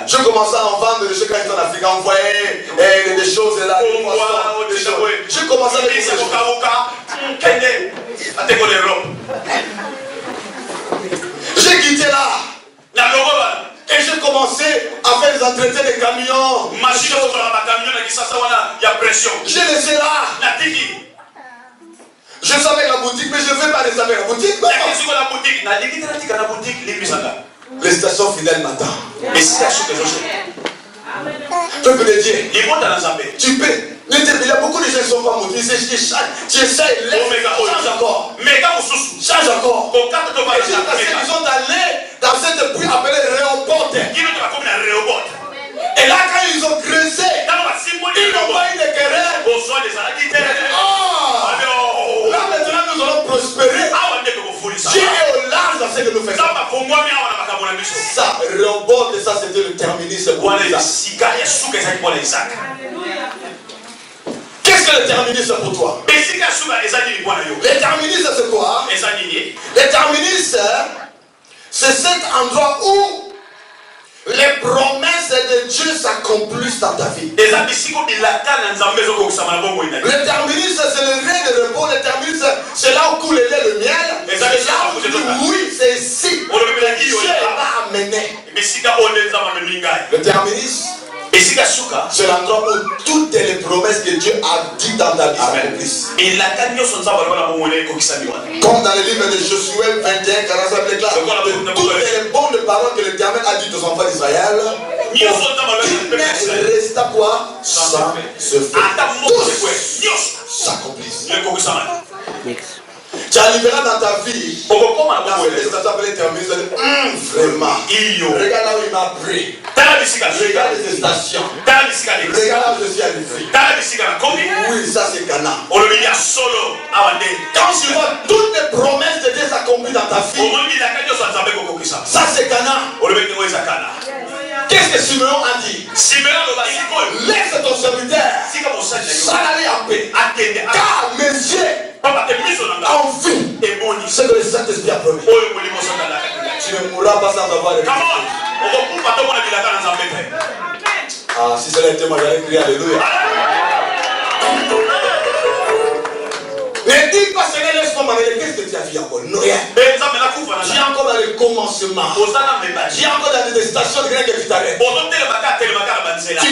Je commençais à en vendre des choses quand j'étais en Afrique, à envoyer des choses là, des poissons, des choses. Je commençais avec des choses. J'ai quitté là. Et j'ai commencé à faire des entretiens de camions. J'ai laissé là. Je savais la boutique, mais je ne veux pas les avec la boutique. Les stations fidèles m'attendent. Je peux te le dire. Tu peux. Il y a beaucoup de gens qui ne sont pas motivés. Tu essaies, change encore. Change encore. Et jusqu'à ce qu'ils sont allés dans cette pluie appelée Réoboth. Et là, quand ils ont creusé, ils n'ont pas eu de querelle. Là, maintenant, nous allons prospérer. Dieu est au large dans ce que nous faisons. Ça, Réoboth, ça, c'était le terminus. Qu'est-ce que le terminus pour toi? Le terminus, c'est quoi? Le terminus, c'est cet endroit où les promesses de Dieu s'accomplissent dans ta vie. Le terminus, c'est le lieu de repos. Le terminus, c'est là où coule le lait, le miel. C'est là où tu dis oui, c'est ici. Dieu va amener. Le terminus, c'est l'endroit où toutes les promesses que Dieu a dit dans ta vie s'accomplissent. Comme dans le livre de Josué 21, 45, déclare toutes les bonnes paroles que l'Éternel a dit aux enfants d'Israël, il ne resta quoi? Sans se faire. Tous s'accomplissent. Tu arriveras dans ta vie, dans cette station appelée terminus, vraiment. Regarde là où il m'a pris. Regarde les stations. Regarde là où je suis arrivé. Oui, ça c'est Cana. Quand tu vois toutes les promesses de Dieu s'accomplissent dans ta vie, ça c'est Cana. Qu'est-ce que Simeon a dit? Laisse ton serviteur s'en aller en paix. Car mes yeux en vie ce que le Saint-Esprit a promis. Tu ne mourras pas sans avoir le. Ah, si cela était moi, j'allais crier Alléluia. Ne dis pas Seigneur, laisse-moi m'arrêter. Qu'est-ce que tu as vu encore? Non, rien. J'ai encore dans le commencement. J'ai encore dans des stations de rien que tu t'arrêtes. Tu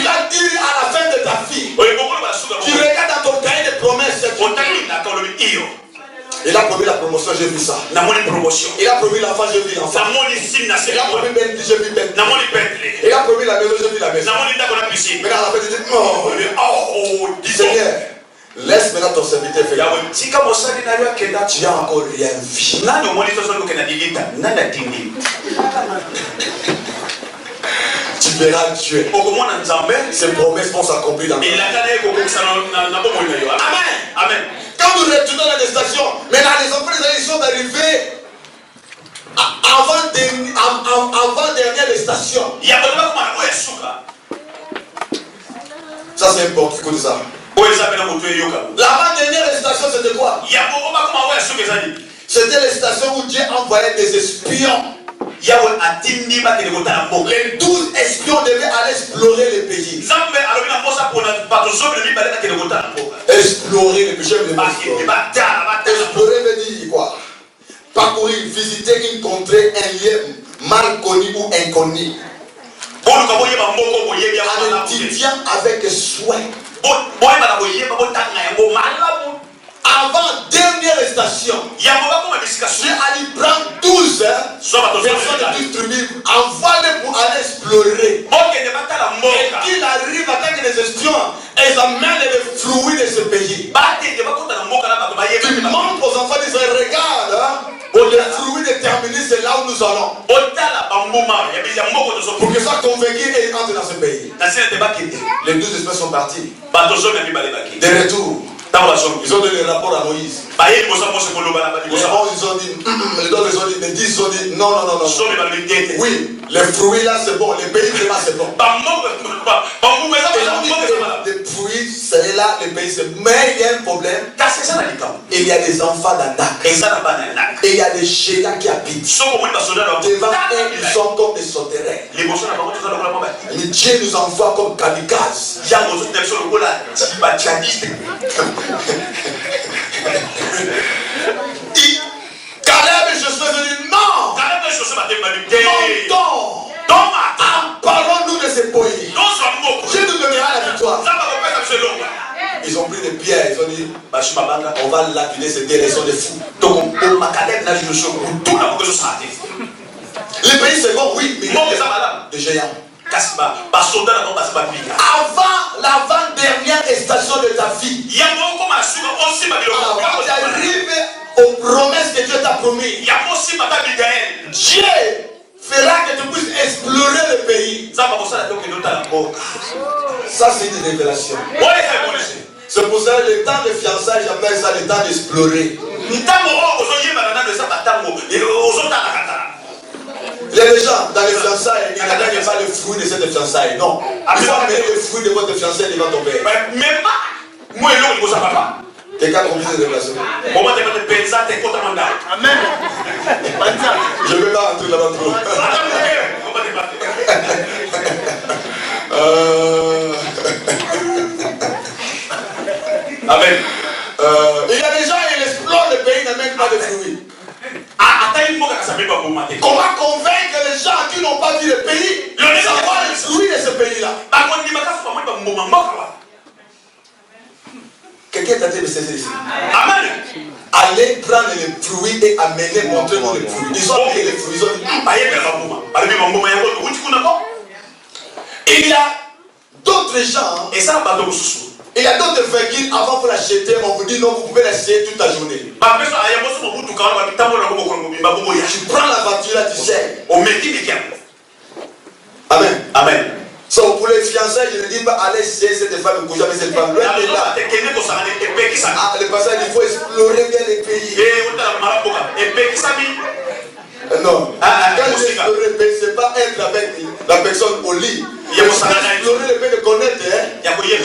vas dire à la fin de ta vie. Tu regardes dans ton cahier de promesses. Il a promis la promotion, j'ai vu ça. Il a promis l'enfant, j'ai vu l'enfant. Il a promis Bentley, j'ai vu Bentley. Il a promis la maison, j'ai vu la maison. Mais dans la fin, tu dis, oh, Seigneur, laisse maintenant ton serviteur faire. Tu n'as encore rien vu. Tu verras Dieu. Ses promesses vont s'accomplir dans ta vie. Amen. Quand nous retournons dans les stations, maintenant les enfants ils sont arrivés avant dernière des stations. Ça c'est important, écoute ça. L'avant-dernière des stations c'était quoi? C'était les stations où Dieu envoyait des espions. Les 12 espions devaient aller explorer le pays. Explorer le pays. Explorer veut dire quoi? Parcourir, visiter une contrée, un lieu mal connu ou inconnu. En étudiant avec soin. Avant dernière station, Dieu a dit prendre 12 personnes de 12 tribus, envoie-les pour aller explorer. Et qu'il arrive à tant que les espions, ils amènent les fruits de ce pays. Tu montres aux enfants d'Israël, regarde, Le fruit déterminé, c'est là où nous allons. Pour que soit convaincu et entre dans ce pays. Les 12 espèces sont partis. De retour. Ils ont donné le rapport à Moïse. Les 11 ils ont dit, les autres ils ont dit, les 10 ils ont dit, non. Oui, les fruits là c'est bon, les pays vraiment c'est bon. Les fruits c'est là, les pays c'est bon. Mais il y a un problème. Il y a des enfants d'Anak. Et il y a des géants qui habitent. Devant eux, ils sont comme des sauterelles. Mais Dieu nous envoie comme kamikazes. Caleb et Josué venu, non! Parlons-nous de ces pays. Dieu nous donnera la victoire. Ils ont pris des pierres, ils ont dit, on va lapider ces terres, ils sont des fous. Les pays c'est bon, oui, mais des géants. Avant l'avant-dernière station de ta vie, avant d'arriver aux promesses que Dieu t'a promis, Dieu fera que tu puisses explorer le pays. Ça c'est une révélation. C'est pour ça que le temps de fiançailles, j'appelle ça le temps d'explorer. Il y a des gens dans les fiançailles, il n'y a pas le fruit de cette fiançaille. Non. Il faut amener le fruit de votre fiançaille devant ton père. Quelqu'un a compris cette révélation? Amen. Je ne vais pas rentrer là-bas trop. Amen. Il y a des gens, ils explorent le pays, n'amènent pas de fruits. Comment convaincre les gens qui n'ont pas vu le pays d'avoir le fruit de ce pays-là? Quelqu'un t'a dit de saisir ici. Amen. Allez prendre les fruits et amener, montrer-nous les fruits. Ils ont amené les fruits. Ils ont dit, il y a d'autres gens. Il y a d'autres véhicules avant pour l'acheter, on vous dit non, vous pouvez l'acheter toute la journée. Tu prends la voiture là, tu sais. Amen. Amen. So, pour les fiançailles, je ne dis pas allez essayer cette femme, mais cette femme. Loin de là. Le passage, il faut explorer bien les pays. Non. Quand je explore le pays, ce n'est pas être avec la personne au lit. Il faut explorer le pays, de connaître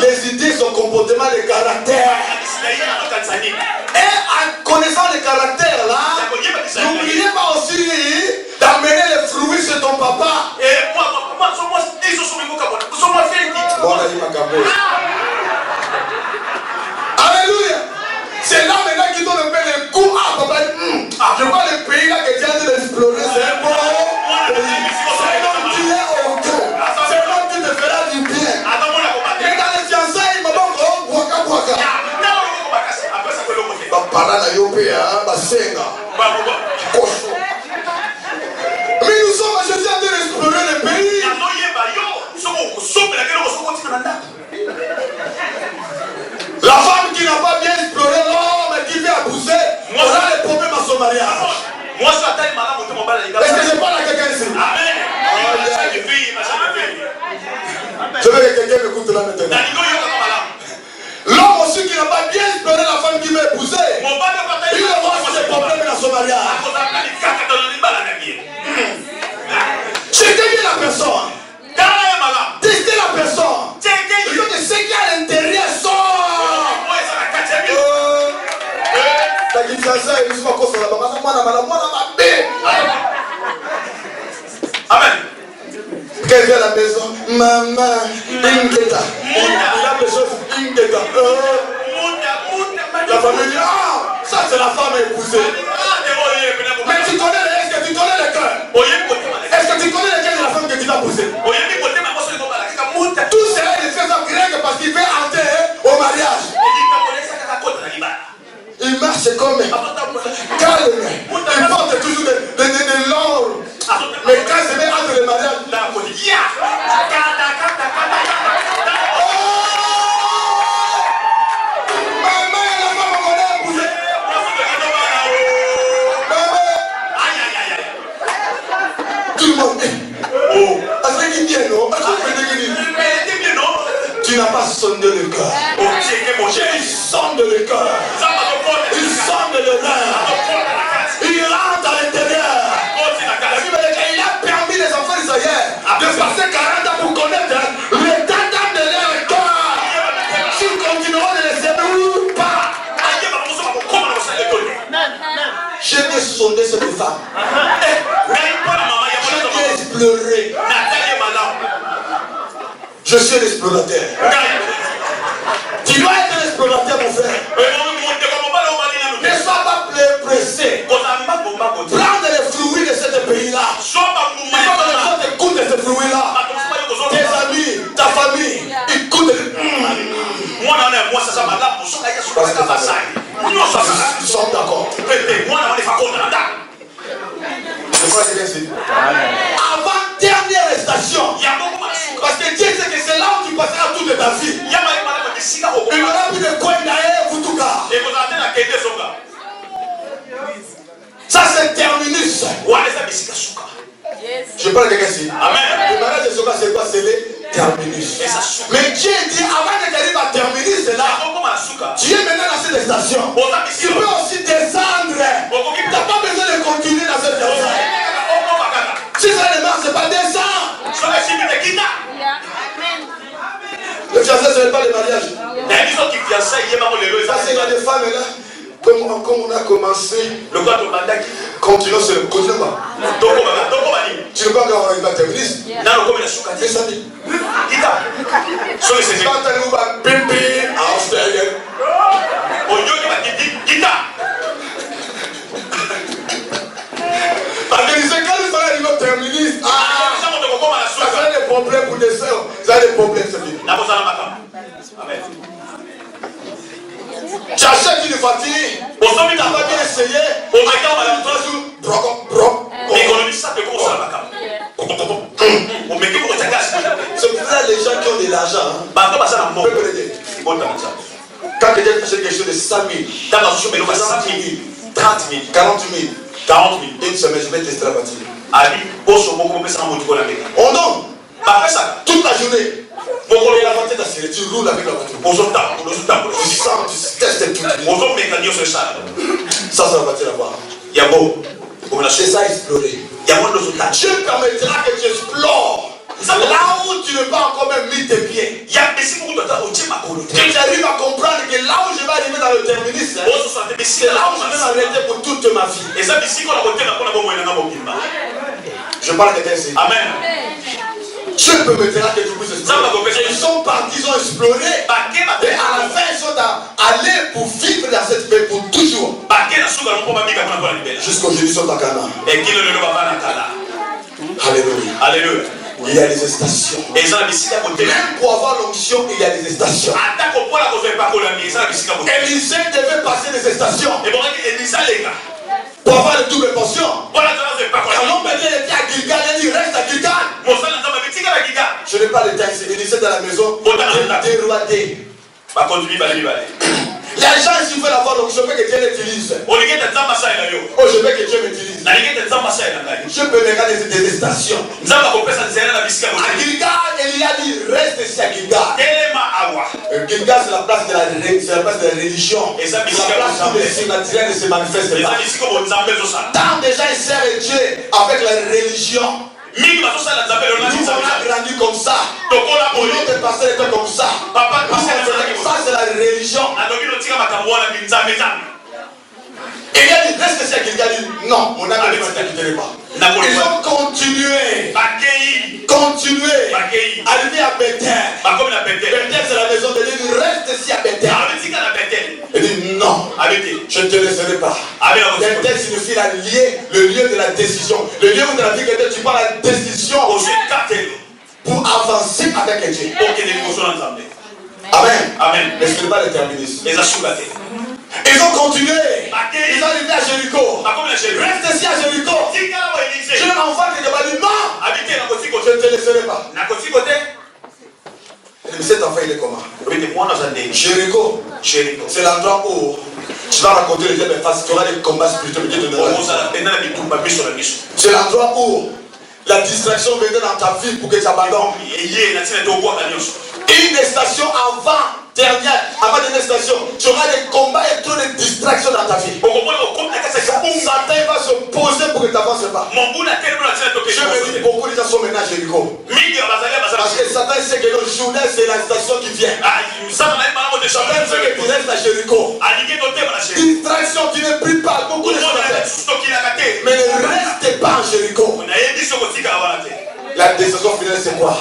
les idées, son comportement, le caractère. Et en connaissant le caractère là, n'oubliez pas aussi d'amener les fruits sur ton papa. Alléluia. C'est là maintenant qu'ils donnent le coup à papa. Je vois le pays là que tu as de l'explorer, c'est un bon. C'est là où tu es au cœur. C'est là où tu te feras du bien. Mais dans les fiançailles, maman, boaka. Papa na yopé, basenga. Mais nous sommes à Jésus en train d'explorer le pays. La femme qui n'a pas bien exploré l'homme qui vient abuser, aura les problèmes à son mariage. Est-ce que je parle à quelqu'un ici? Je veux que quelqu'un m'écoute là maintenant. L'homme aussi qui n'a pas bien exploré la femme qui veut épouser, il aura des problèmes dans son mariage. Checkez bien la personne. Testez la personne. Il faut que ce qui est à l'intérieur sort. Amen. Quelqu'un vient à la maison, maman, Ingeta. Il a des choses, Ingeta. La famille dit, ça c'est la femme épousée. Mais tu connais, est-ce que tu connais le cœur? Est-ce que tu connais le cœur de la femme que tu as poussée? Tout cela est fait en grec parce qu'il fait entrer au mariage. Il marche comme calme. Il porte toujours de l'or. Mais quand c'est bien entre les mariages, maman, la femme qu'on a épousée. sonder cette femme. J'ai exploré. Je suis un explorateur. Tu dois être un explorateur, mon frère. Ne sois pas pressé. Prends les fruits de ce pays-là. Il faut que les gens écoutent de ces fruits-là. Tes amis, ta famille, écoute. Ils sont d'accord. Avant dernière station. Parce que Dieu sait que c'est là où tu passeras toute ta vie. Il n'y aura plus de coin derrière vous tout cas. Ça c'est terminus. Je parle de quelqu'un ici. Le mariage de Soka c'est quoi? C'est les terminus. Mais Dieu dit avant que tu arrives à terminus c'est là. Tu es maintenant dans cette station. Tu peux aussi descendre. Tu n'as pas besoin de continuer dans cette station. Si ça ne marche pas, descends. Le fiancé ce n'est pas le mariage. Parce qu'il y a des femmes là. Comme on a commencé, le gars de Mandaki, continuons pas. Tu ne peux pas avoir une terminus. C'est ça dit. Parce que quand il sera arrivé au terminus, ça a des problèmes pour des soeurs. Ça a des problèmes, c'est fini. Amen. Tu achètes une voiture, tu n'as pas bien essayé, on va faire 3 jours, c'est pour ça les gens qui ont de l'argent, peuvent l'aider. Quand quelqu'un achète quelque chose de 5 000, 30 000, 40 000, une semaine, je vais tester la voiture. On donne toute la journée. La voiture d'assuré, tu roules avec la voiture. Tu sens, tu testes tout. Ça va voiture là-bas. C'est ça explorer. Dieu permettra que tu explores. Là où tu ne pas encore même mis tes pieds. Que tu arrives à comprendre que là où je vais arriver dans le terminus, c'est là où je vais m'arrêter pour toute ma vie. Je parle de quelqu'un ici. Amen. Dieu permettra que tu puisses explorer. Ils sont partis, ils ont exploré. Et à la fin, ils sont allés pour vivre dans cette paix pour toujours. Jusqu'aujourd'hui, ils sont à Canaan. Alléluia. Alléluia. Il y a des stations. Même pour avoir l'onction, il y a des stations. Élisée devait passer des stations. Pour avoir le double portion. Quand l'homme était à Gilgal, il dit reste à Gilgal. Je n'ai pas le temps ici. Élisée dans la maison. Les gens ici veulent avoir l'onction, je veux que Dieu l'utilise. Oh, je veux que Dieu m'utilise. Je peux regarder des stations. À Gilgal, Elia dit reste ici à Gilgal. Gilgal c'est la place de la religion. C'est la place où le surnaturel ne se manifeste pas. Tant de gens servent Dieu avec la religion. Nous on a grandi comme ça. Notre pasteur était comme ça. Ça c'est la religion. Et il a dit reste ici à Gilgal. Non, mon âme ne t'inquiète pas. Ils ont continué. Arrivé à Bethel. Bethel c'est la maison de Dieu. Reste ici à Bethel. Il dit non, je ne te laisserai pas. Bethel signifie le lieu de la décision. Le lieu où dans la vie que tu prends la décision pour avancer avec Dieu. Amen. Mais ce n'est pas le terminus. Ils ont continué. Ils sont arrivés à Jéricho. Reste ici à Jéricho. Je m'envoie que Dieu m'a dit non. Je ne te laisserai pas. Cet enfant il est comment? Jéricho. C'est l'endroit où tu vas raconter les gens mais face, tu auras des combats spirituels. C'est l'endroit où la distraction venait dans ta vie pour que tu abandonnes. Une station avant dernière station, tu auras des combats et trop de distractions dans ta vie. Satan va se poser pour que tu n'avances pas. Je me dis beaucoup de gens sont maintenant à Jéricho. Parce que Satan sait que le journée c'est la station qui vient. Même ceux qui restent à Jéricho. Distraction, tu ne pries pas. Beaucoup de choses. Mais ne restez pas en Jéricho. La décision finale, c'est quoi?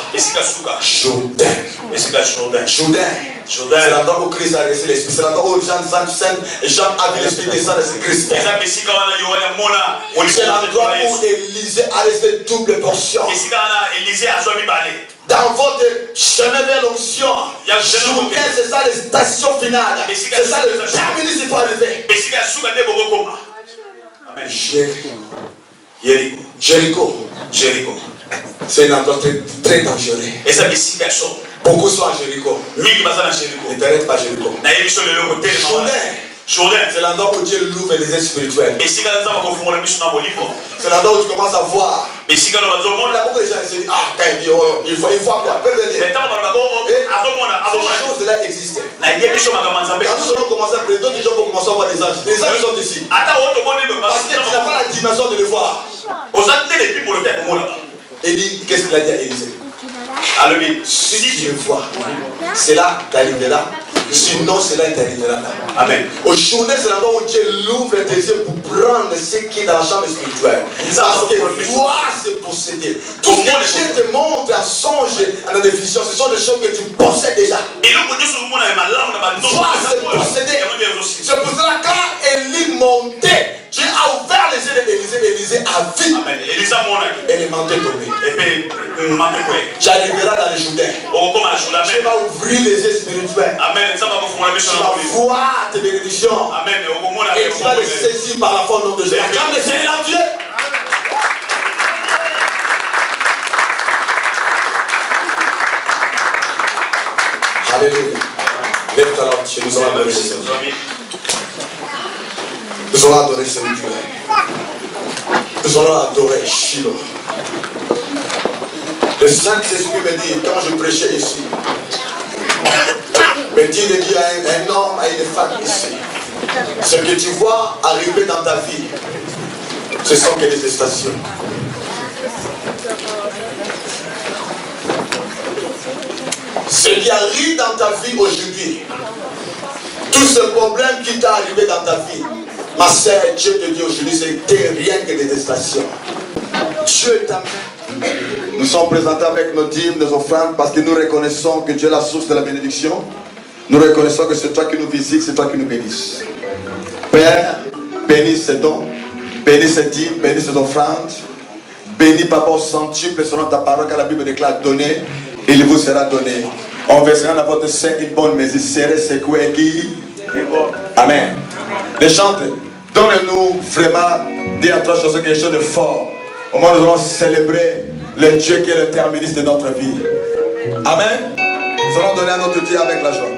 Jourdain. C'est l'endroit où Christ a laissé l'esprit. C'est l'endroit où Jean a vu l'esprit descendre sur Christ. C'est l'endroit où Élisée a laissé double portion. Dans votre chemin vers l'onction, Jourdain, c'est ça la station finale. C'est ça le terminus, il faut arriver. Jéricho. C'est un endroit très dangereux. Beaucoup sont à Jéricho. Ne t'arrête pas Jéricho. Jourdain, c'est l'endroit où Dieu l'ouvre les yeux spirituels. C'est l'endroit où tu commences à voir. Il y a beaucoup de gens qui se disent, il faut quoi? Ces choses-là existent. Quand nous allons commencer à prier, d'autres gens vont commencer à voir des anges. Les anges sont ici. Parce que tu n'as pas la dimension de les voir. Il dit, qu'est-ce qu'il a dit à Élisée? Si tu le vois, cela t'arrivera. Sinon, cela t'arrivera. Amen. Aujourd'hui, c'est l'endroit où Dieu l'ouvre tes yeux pour prendre ce qui est dans la chambre spirituelle. Parce que voir, c'est posséder. Tout ce que Dieu te montre en songe, en définition, ce sont des choses que tu possèdes déjà. Voir, c'est posséder. C'est pour cela que quand Élie montait, Dieu a ouvert les yeux d'Élisée. Élisée a vu. Et les manteaux tombés. Tu arriveras dans le Jourdain. Dieu va ouvrir les yeux spirituels. Tu vas voir tes bénédictions. Et tu vas les saisir par la foi au nom de Jésus. Acclame le Seigneur Dieu. Alléluia. Lève ta lampe, nous allons adorer le Seigneur. Nous allons adorer le Seigneur. Nous allons adorer Shiloh. Le Saint-Esprit me dit, quand je prêchais ici, me dit de dire à un homme, à une femme ici, ce que tu vois arriver dans ta vie, ce sont que des estations. Ce qui arrive dans ta vie aujourd'hui, tout ce problème qui t'est arrivé dans ta vie, ma sœur, Dieu te dit aujourd'hui, c'était rien que des estations. Dieu t'amène. Nous sommes présentés avec nos dîmes, nos offrandes, parce que nous reconnaissons que Dieu est la source de la bénédiction. Nous reconnaissons que c'est toi qui nous visites, c'est toi qui nous bénisses. Père, bénis ces dons, bénis ces dîmes, bénis ces offrandes. Bénis, Papa, au centuple selon ta parole, car la Bible déclare donner, il vous sera donné. On versera dans votre sein une bonne mesure, serrée, secouée, qui. Amen. Les chantes, donne-nous vraiment, dis à toi quelque chose de fort. Au moment où nous allons célébrer le Dieu qui est le terminus de notre vie. Amen. Nous allons donner à notre Dieu avec la joie.